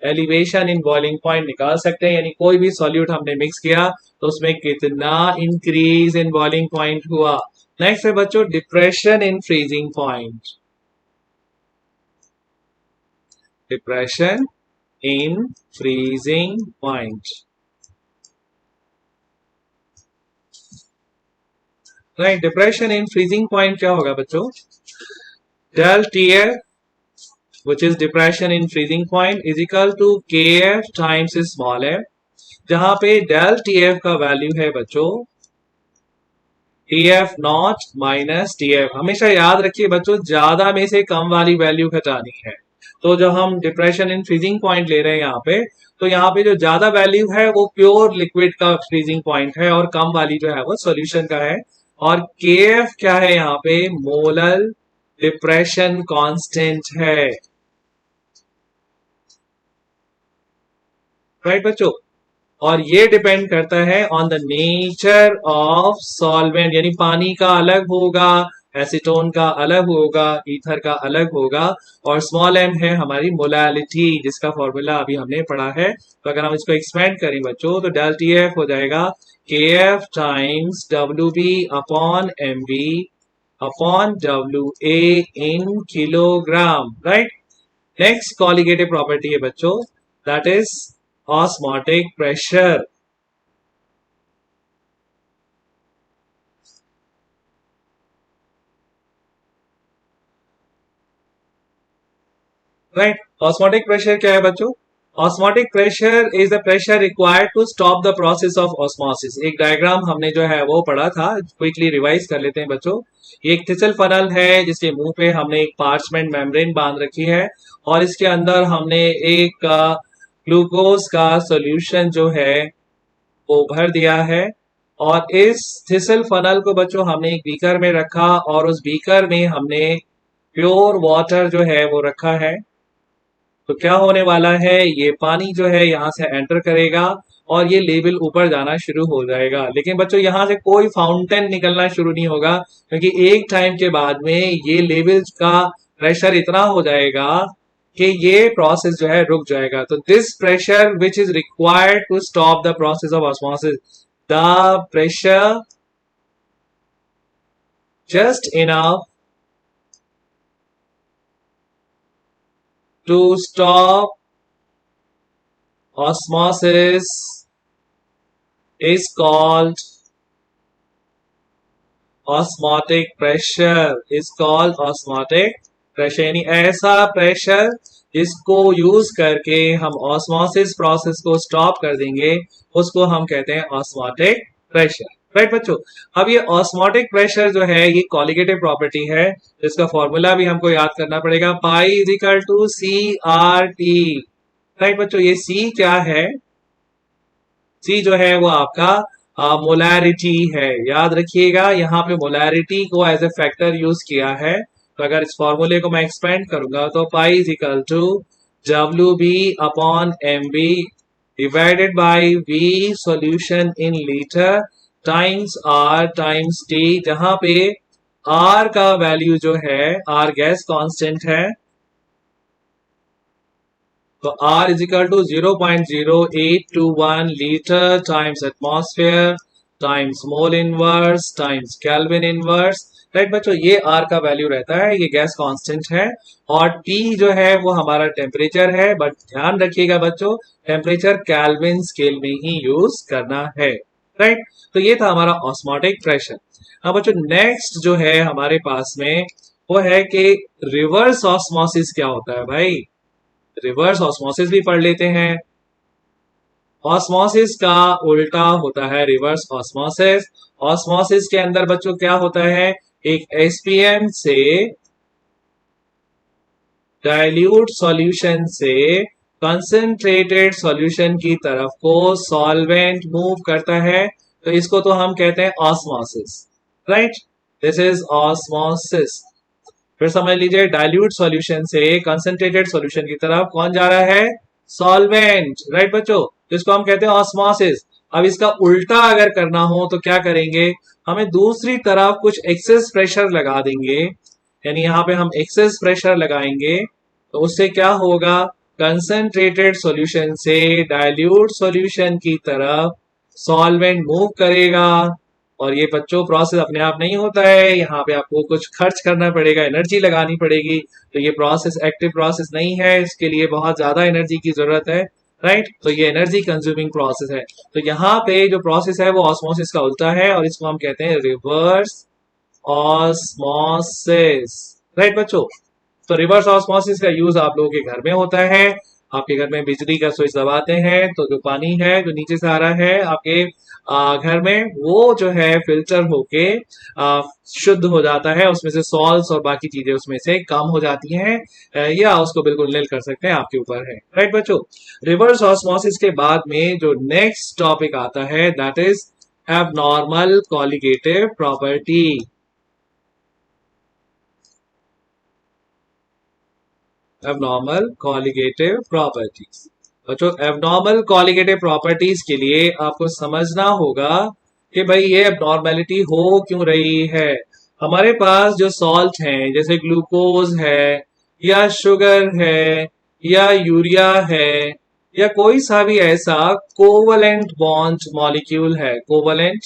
एलिवेशन इन बॉइलिंग पॉइंट निकाल सकते हैं, यानी कोई भी सॉल्यूट हमने मिक्स किया तो उसमें कितना इंक्रीज इन बॉइलिंग पॉइंट हुआ। नेक्स्ट है बच्चों depression in freezing point. Depression in freezing point. Right, depression in freezing point क्या होगा बच्चों, del T F which is depression in freezing point is equal to kf times small f, जहां पे डेल टीएफ का वैल्यू है बच्चों टीएफ नॉट माइनस टीएफ। हमेशा याद रखिए बच्चों ज्यादा में से कम वाली वैल्यू घटानी है, तो जब हम डिप्रेशन इन फ्रीजिंग पॉइंट ले रहे हैं यहाँ पे, तो यहाँ पे जो ज्यादा वैल्यू है वो प्योर लिक्विड का फ्रीजिंग पॉइंट है, और कम वाली जो है वो सॉल्यूशन का है। और केएफ क्या है यहाँ पे, मोलर डिप्रेशन कांस्टेंट है। राइट बच्चों, और ये डिपेंड करता है on the nature of solvent, यानी पानी का अलग होगा, एसीटोन का अलग होगा, ईथर का अलग होगा, और स्मॉल एम है हमारी मोलालिटी, जिसका फॉर्मूला अभी हमने पढ़ा है। तो अगर हम इसको एक्सपेंड करें बच्चों तो डेल टी एफ हो जाएगा K F times W B upon M B upon W A in kilogram. Right, next colligative property है बच्चों, that is osmotic pressure। Right, osmotic pressure क्या है बच्चों, osmotic pressure is the pressure required to stop the process of osmosis। एक डायग्राम हमने जो है वो पढ़ा था, क्विकली रिवाइज कर लेते हैं बच्चों। ये एक थिसल फनल है जिसके मुंह पे हमने एक पार्चमेंट मेम्ब्रेन बांध रखी है, और इसके अंदर हमने एक ग्लूकोज का सॉल्यूशन जो है वो भर दिया है, और इस थिसल फनल को बच्चों हमने एक बीकर में रखा, और उस बीकर में हमने प्योर वाटर जो है वो रखा है। तो क्या होने वाला है, ये पानी जो है यहाँ से एंटर करेगा और ये लेवल ऊपर जाना शुरू हो जाएगा, लेकिन बच्चों यहाँ से कोई फाउंटेन निकलना शुरू नहीं होगा, क्योंकि एक टाइम के बाद में ये लेवल का प्रेशर इतना हो जाएगा कि ये प्रोसेस जो है रुक जाएगा। तो this pressure which is required to stop the process of osmosis, the pressure just enough to stop osmosis is called osmotic pressure, is called osmotic pressure. यानी ऐसा प्रेशर जिसको यूज करके हम ऑस्मोसिस प्रोसेस को स्टॉप कर देंगे, उसको हम कहते हैं ऑस्मोटिक प्रेशर। राइट बच्चों, अब ये ऑस्मोटिक प्रेशर जो है ये कॉलिगेटिव प्रॉपर्टी है, जिसका फॉर्मूला भी हमको याद करना पड़ेगा, pi is equal to C R T. Right बच्चों, ये सी क्या है? सी जो है वो आपका मोलैरिटी है। याद रखिएगा, यहाँ पे मोलैरिटी को एज ए फैक्टर यूज किया है। तो अगर इस फॉर्मूले को मैं एक्सपेंड करूंगा तो pi is equal to W B upon M B divided by V solution in litre times R times T, जहां पे आर का वैल्यू जो है, आर गैस कांस्टेंट है, तो R is equal to 0.0821 litre times atmosphere times mole inverse times kelvin inverse. Right बच्चों, ये R का वैल्यू रहता है, ये गैस कांस्टेंट है, और T जो है वो हमारा टेम्परेचर है। बट ध्यान रखिएगा बच्चों, टेम्परेचर केल्विन स्केल में ही यूज करना है। राइट, तो ये था हमारा ऑस्मोटिक प्रेशर। अब बच्चों नेक्स्ट जो है हमारे पास में वो है कि रिवर्स ऑस्मोसिस क्या होता है भाई। रिवर्स ऑस्मोसिस भी पढ़ लेते हैं। ऑस्मोसिस का उल्टा होता है रिवर्स ऑस्मोसिस। ऑस्मोसिस के अंदर बच्चों क्या होता है, एक एसपीएम से डाइल्यूट सॉल्यूशन से कंसंट्रेटेड सॉल्यूशन की तरफ को सॉल्वेंट मूव करता है, तो इसको तो हम कहते हैं osmosis. Right, this is osmosis. फिर समझ लीजिए, डाइल्यूट सॉल्यूशन से कंसंट्रेटेड सॉल्यूशन की तरफ कौन जा रहा है, सॉल्वेंट। राइट बच्चों, जिसको हम कहते हैं ऑस्मोसिस। अब इसका उल्टा अगर करना हो तो क्या करेंगे, हमें दूसरी तरफ कुछ एक्सेस प्रेशर लगा देंगे, यानी यहां पे हम एक्सेस प्रेशर लगाएंगे, तो उससे क्या होगा, कंसंट्रेटेड सॉल्यूशन से डाइल्यूट सॉल्यूशन की तरफ सॉल्वेंट मूव करेगा। और ये बच्चों प्रोसेस अपने आप नहीं होता है, यहाँ पे आपको कुछ खर्च करना पड़ेगा, एनर्जी लगानी पड़ेगी। तो ये प्रोसेस एक्टिव प्रोसेस नहीं है, इसके लिए बहुत ज्यादा एनर्जी की जरूरत है। राइट, तो ये एनर्जी कंज्यूमिंग प्रोसेस है। तो यहाँ पे जो प्रोसेस है वो ऑस्मोसिस का उल्टा है, और इसको हम कहते हैं रिवर्स ऑस्मोसिस। राइट बच्चों, तो रिवर्स ऑस्मोसिस का यूज आप लोगों के घर में होता है। आपके घर में बिजली का स्विच दबाते हैं तो जो पानी है जो नीचे से आ रहा है आपके घर में, वो जो है फिल्टर होके शुद्ध हो जाता है, उसमें से सॉल्ट्स और बाकी चीजें उसमें से कम हो जाती हैं, या उसको बिल्कुल नील कर सकते हैं, आपके ऊपर है। राइट बच्चों, रिवर्स ऑस्मोसिस के बाद में जो नेक्स्ट टॉपिक आता है that is abnormal colligative property. Abnormal colligative properties. बच्चों एबनॉर्मल कॉलिगेटिव प्रॉपर्टीज के लिए आपको समझना होगा कि भाई ये एबनॉर्मेलिटी हो क्यों रही है। हमारे पास जो सॉल्ट हैं जैसे ग्लूकोज है या शुगर है या यूरिया है या कोई सा भी ऐसा कोवलेंट बॉन्ड मॉलिक्यूल है, कोवलेंट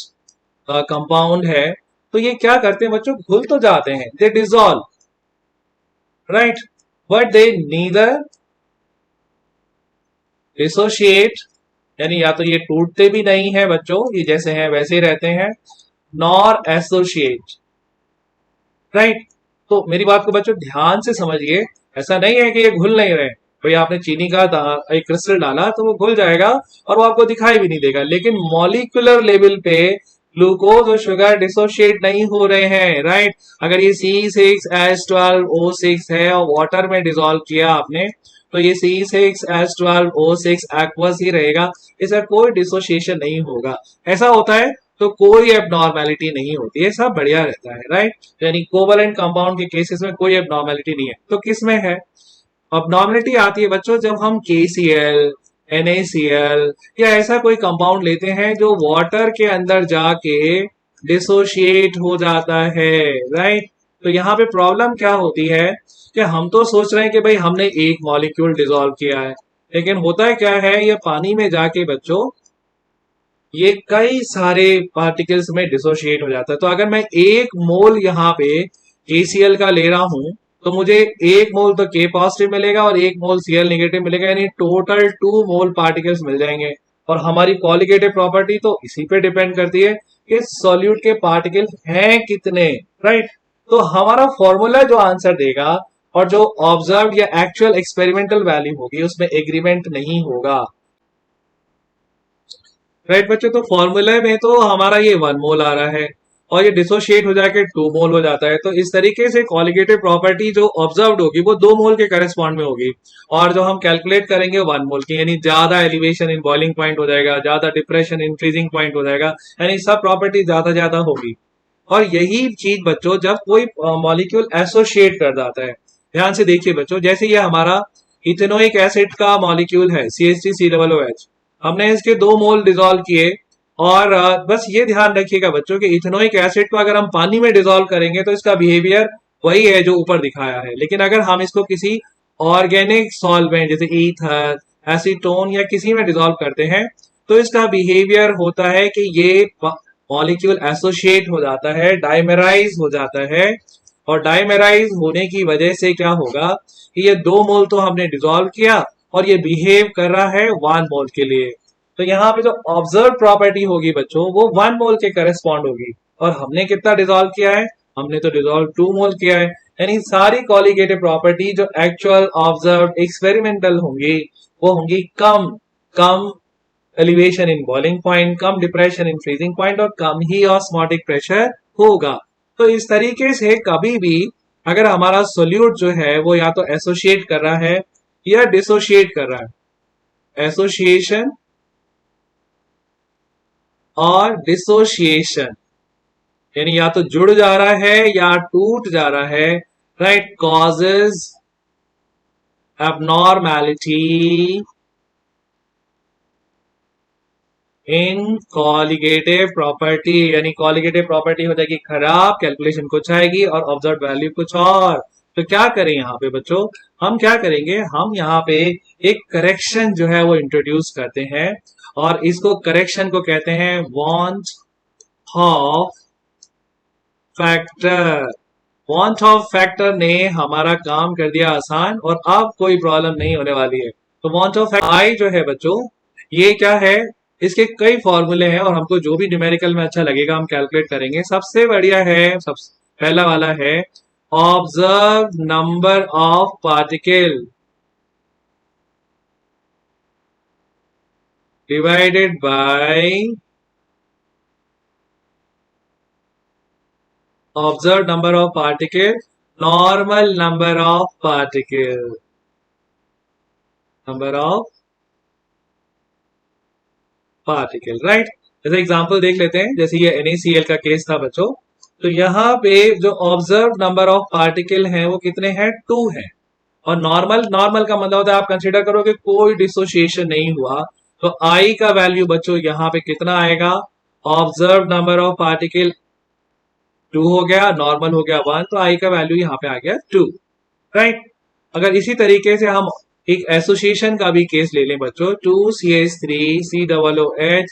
कंपाउंड है, तो ये क्या करते हैं बच्चों, घुल तो जाते हैं, they dissolve. Right, but they neither dissociate, यानी या तो ये टूटते भी नहीं है बच्चों, ये जैसे हैं वैसे ही रहते हैं, नॉर एसोशिएट। राइट, तो मेरी बात को बच्चों ध्यान से समझिए, ऐसा नहीं है कि ये घुल नहीं रहे। भाई आपने चीनी का एक क्रिस्टल डाला तो वो घुल जाएगा और वो आपको दिखाई भी नहीं देगा, लेकिन मॉलिक्यूलर लेवल पे ग्लूकोज और शुगर डिसोशिएट नहीं हो रहे हैं। राइट, अगर ये C6H12O6 है और वाटर में डिसॉल्व किया आपने, तो ये C6H12O6 एक्वस ही रहेगा, इसका कोई डिसोसिएशन नहीं होगा। ऐसा होता है तो कोई एबनॉर्मेलिटी नहीं होती है, सब बढ़िया रहता है। राइट, यानी कोवलेंट कंपाउंड के केसेस में कोई एबनॉर्मेलिटी नहीं है। तो किस में है एबनॉर्मेलिटी आती है बच्चों, जब हम KCl, NaCl या ऐसा कोई कंपाउंड लेते हैं जो वाटर के अंदर जाके डिसोशिएट हो जाता है। राइट, तो यहाँ पे प्रॉब्लम क्या होती है कि हम तो सोच रहे हैं कि भाई हमने एक मॉलिक्यूल डिसॉल्व किया है, लेकिन होता है क्या है, ये पानी में जाके बच्चों ये कई सारे पार्टिकल्स में डिसोशिएट हो जाता है। तो अगर मैं एक मोल यहाँ पे KCl का ले रहा हूं तो मुझे एक मोल तो K पॉजिटिव मिलेगा और एक मोल Cl नेगेटिव मिलेगा, यानी टोटल 2 मोल पार्टिकल्स मिल जाएंगे। और हमारी कॉलिगेटिव प्रॉपर्टी तो इसी पे डिपेंड करती है कि सॉल्यूट के पार्टिकल्स हैं कितने, राइट। तो हमारा फॉर्मूला जो आंसर देगा और जो ऑब्जर्व या एक्चुअल एक्सपेरिमेंटल वैल्यू होगी उसमें एग्रीमेंट नहीं होगा, राइट बच्चों। तो फॉर्मूले में तो हमारा ये 1 मोल आ रहा है और ये डिसोशिएट हो जाके 2 मोल हो जाता है। तो इस तरीके से कॉलिगेटिव प्रॉपर्टी जो ऑब्जर्व्ड होगी वो 2 मोल के करेस्पॉन्ड में होगी, और जो हम कैलकुलेट करेंगे 1 मोल की, यानी ज्यादा एलिवेशन इन बॉइलिंग पॉइंट हो जाएगा, ज्यादा डिप्रेशन इन फ्रीजिंग पॉइंट हो जाएगा, यानी सब प्रॉपर्टी ज्यादा ज्यादा होगी। और यही चीज बच्चों जब कोई मॉलिक्यूल एसोसिएट कर जाता है, ध्यान से देखिए बच्चों, जैसे ये हमारा इथेनोइक एसिड का मॉलिक्यूल है CH3COOH, हमने इसके 2 मोल डिजोल्व किए। और बस ये ध्यान रखिएगा बच्चों कि इथेनोइक एसिड को अगर हम पानी में डिजोल्व करेंगे तो इसका बिहेवियर वही है जो ऊपर दिखाया है, लेकिन अगर हम इसको किसी ऑर्गेनिक सॉल्वेंट जैसे ईथर, एसीटोन या किसी में डिजोल्व करते हैं तो इसका बिहेवियर होता है कि ये मॉलिक्यूल एसोसिएट हो जाता है, डाइमेराइज हो जाता है। और डाइमेराइज होने की वजह से क्या होगा कि ये 2 मोल तो हमने डिजोल्व किया और ये बिहेव कर रहा है 1 मोल के लिए। तो यहाँ पे जो ऑब्जर्व प्रॉपर्टी होगी बच्चों वो 1 मोल के करेस्पॉन्ड होगी, और हमने कितना डिजोल्व किया है, हमने तो डिजोल्व 2 मोल किया है। यानी सारी कॉलिगेटिव प्रॉपर्टी जो एक्चुअल ऑब्जर्व एक्सपेरिमेंटल होंगी वो होंगी कम, कम एलिवेशन इन बॉइलिंग पॉइंट, कम डिप्रेशन इन फ्रीजिंग पॉइंट और कम ही ऑस्मोटिक प्रेशर होगा। तो इस तरीके से कभी भी अगर हमारा सोल्यूट जो है वो या तो एसोसिएट कर रहा है या डिसोशिएट कर रहा है, एसोसिएशन और डिसोशिएशन, यानी या तो जुड़ जा रहा है या टूट जा रहा है, राइट, कॉजेज एबनॉर्मैलिटी इन कॉलिगेटिव प्रॉपर्टी, यानी कॉलिगेटिव प्रॉपर्टी हो जाएगी खराब, कैलकुलेशन कुछ आएगी और ऑब्जर्व वैल्यू कुछ और। तो क्या करें यहाँ पे बच्चों, हम क्या करेंगे, हम यहाँ पे एक करेक्शन जो है वो इंट्रोड्यूस करते हैं, और इसको करेक्शन को कहते हैं want of factor. Want of factor ने हमारा काम कर दिया आसान और अब कोई प्रॉब्लम नहीं होने वाली है। तो वांट ऑफ फैक्टर आई जो है बच्चों ये क्या है, इसके कई फॉर्मूले हैं और हमको जो भी न्यूमेरिकल में अच्छा लगेगा हम कैलकुलेट करेंगे। सबसे बढ़िया है, सबसे पहला वाला है observe number of particle divided by observed number of particle, normal number of particle, number of particle, right। जैसे एग्जांपल देख लेते हैं, जैसे ये NaCl का केस था बच्चों, तो यहाँ पे जो ऑब्जर्व नंबर ऑफ पार्टिकल हैं वो कितने हैं, 2 हैं। और नॉर्मल, नॉर्मल का मतलब होता है आप कंसीडर करो कि कोई डिसोसिएशन नहीं हुआ, तो आई का वैल्यू बच्चों यहाँ पे कितना आएगा, ऑब्जर्व नंबर ऑफ पार्टिकल 2 हो गया, नॉर्मल हो गया 1, तो आई का वैल्यू यहाँ पे आ गया 2, राइट। अगर इसी तरीके से हम एक एसोसिएशन का भी केस ले लें बच्चों, 2CH3COOH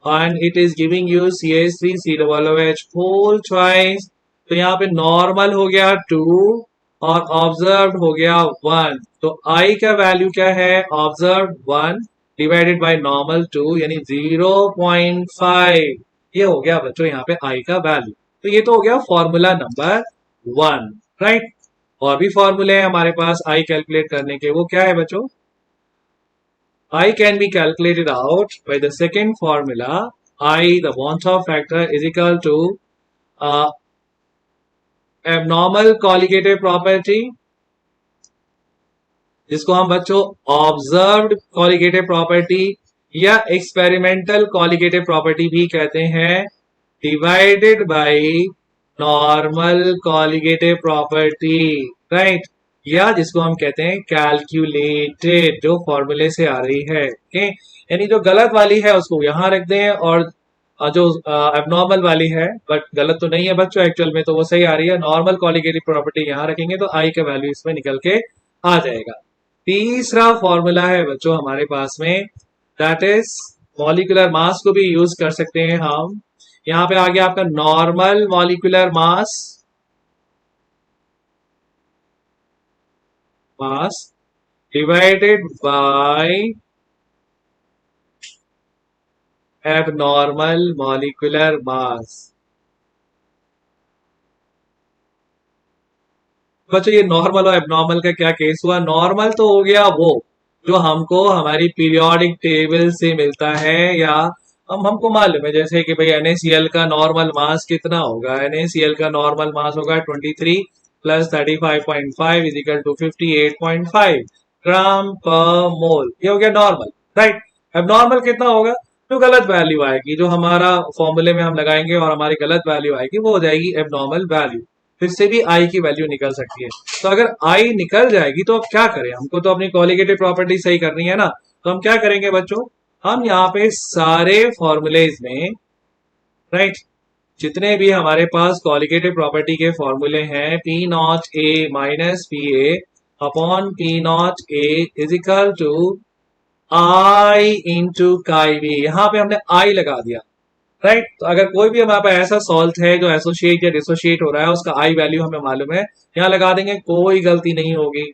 and it is giving you CH3COOH whole twice, तो यहाँ पे नॉर्मल हो गया 2 और ऑब्जर्व हो गया 1, तो आई का वैल्यू क्या है, ऑब्जर्व 1 डिवाइडेड बाय नॉर्मल 2 यानी 0.5, ये हो गया बच्चों यहाँ पे आई का वैल्यू। तो ये तो हो गया फॉर्मूला नंबर 1, राइट। और भी फॉर्मूले हैं हमारे पास आई कैलकुलेट करने के, वो क्या है बच्चों, I can be calculated out by the second formula. I, the want-off factor, is equal to uh, abnormal colligative property, जिसको हम बच्चों ऑब्जर्व्ड कॉलिगेटिव प्रॉपर्टी या एक्सपेरिमेंटल कॉलिगेटिव प्रॉपर्टी भी कहते हैं, divided by normal colligative property, right, या जिसको हम कहते हैं कैलकुलेटेड, जो फॉर्मूले से आ रही है, ओके। यानी जो गलत वाली है उसको यहां रख दें और जो एबनॉर्मल वाली है, बट गलत तो नहीं है बच्चों एक्चुअल में, तो वो सही आ रही है, नॉर्मल कॉलिगेटिव प्रॉपर्टी यहां रखेंगे तो आई का वैल्यू इसमें निकल के आ जाएगा। तीसरा फॉर्मूला है बच्चों हमारे पास में, दैट इज मॉलिक्यूलर मास को भी यूज कर सकते हैं हम। यहाँ पे आ गया आपका normal molecular mass, mass divided by abnormal molecular mass. बच्चों ये नॉर्मल और एबनॉर्मल का क्या केस हुआ? नॉर्मल तो हो गया वो जो हमको हमारी पीरियोडिक टेबल से मिलता है, या हमको मालूम है जैसे कि भाई NaCl का नॉर्मल मास कितना होगा। NaCl का नॉर्मल मास होगा 23 प्लस 35.5 इज इक्वल टू 58.5 ग्राम पर मोल। ये हो गया नॉर्मल, राइट। अब नॉर्मल कितना होगा? जो गलत वैल्यू आएगी, जो हमारा फॉर्मूले में हम लगाएंगे और हमारी गलत वैल्यू आएगी, वो हो जाएगी एबनॉर्मल वैल्यू। फिर से भी आई की वैल्यू निकल सकती है। तो अगर आई निकल जाएगी तो अब क्या करें? हमको तो अपनी कॉलिगेटिव प्रॉपर्टी सही करनी है ना। तो हम क्या करेंगे बच्चों? हम यहाँ पे सारे फॉर्मूलेज में, राइट, जितने भी हमारे पास कॉलिगेटिव प्रॉपर्टी के फॉर्मूले हैं, P not A minus P A upon P not A is equal to I into chi V. यहाँ पे हमने आई लगा दिया, राइट। तो अगर कोई भी हमारे पास ऐसा सॉल्ट है जो एसोसिएट या डिसोसिएट हो रहा है, उसका आई वैल्यू हमें मालूम है, यहाँ लगा देंगे, कोई गलती नहीं होगी।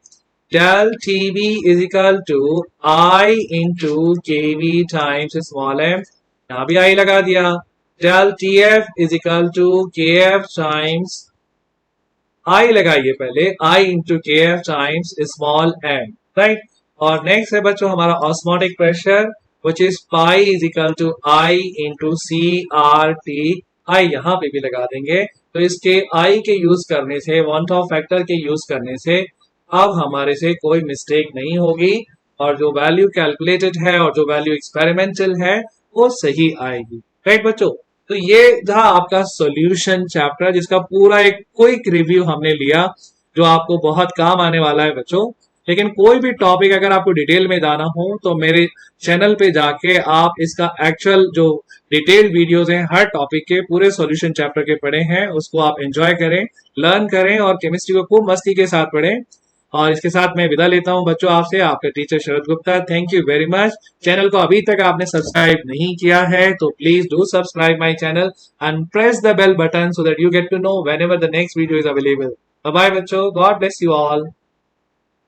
Del T B is equal to I into K V times small M, यहाँ भी आई लगा दिया। Del T F is equal to K F times, I लगाइए पहले, I into K F times small M, right. और नेक्स्ट है बच्चों हमारा osmotic pressure, which is pi is equal to I into CRT। I यहाँ पे भी लगा देंगे। तो इसके I के यूज करने से, want ऑफ फैक्टर के यूज करने से अब हमारे से कोई मिस्टेक नहीं होगी, और जो वैल्यू कैलकुलेटेड है और जो वैल्यू एक्सपेरिमेंटल है वो सही आएगी, राइट बच्चों। तो ये था आपका सॉल्यूशन चैप्टर, जिसका पूरा एक क्विक रिव्यू हमने लिया, जो आपको बहुत काम आने वाला है बच्चों। लेकिन कोई भी टॉपिक अगर आपको डिटेल में जाना हो तो मेरे चैनल पे जाके आप इसका एक्चुअल जो डिटेल वीडियोस हैं हर टॉपिक के, पूरे सॉल्यूशन चैप्टर के पढ़े हैं, उसको आप एंजॉय करें, लर्न करें और केमिस्ट्री को खूब मस्ती के साथ पढ़ें। और इसके साथ मैं विदा लेता हूं बच्चों आपसे, आपका teacher Sharad Gupta. Thank you very much. Channel को अभी तक आपने सब्सक्राइब नहीं किया है तो please do subscribe my channel and press the bell button so that you get to know whenever the next video is available. Bye बच्चों, गॉड ब्लेस यू ऑल।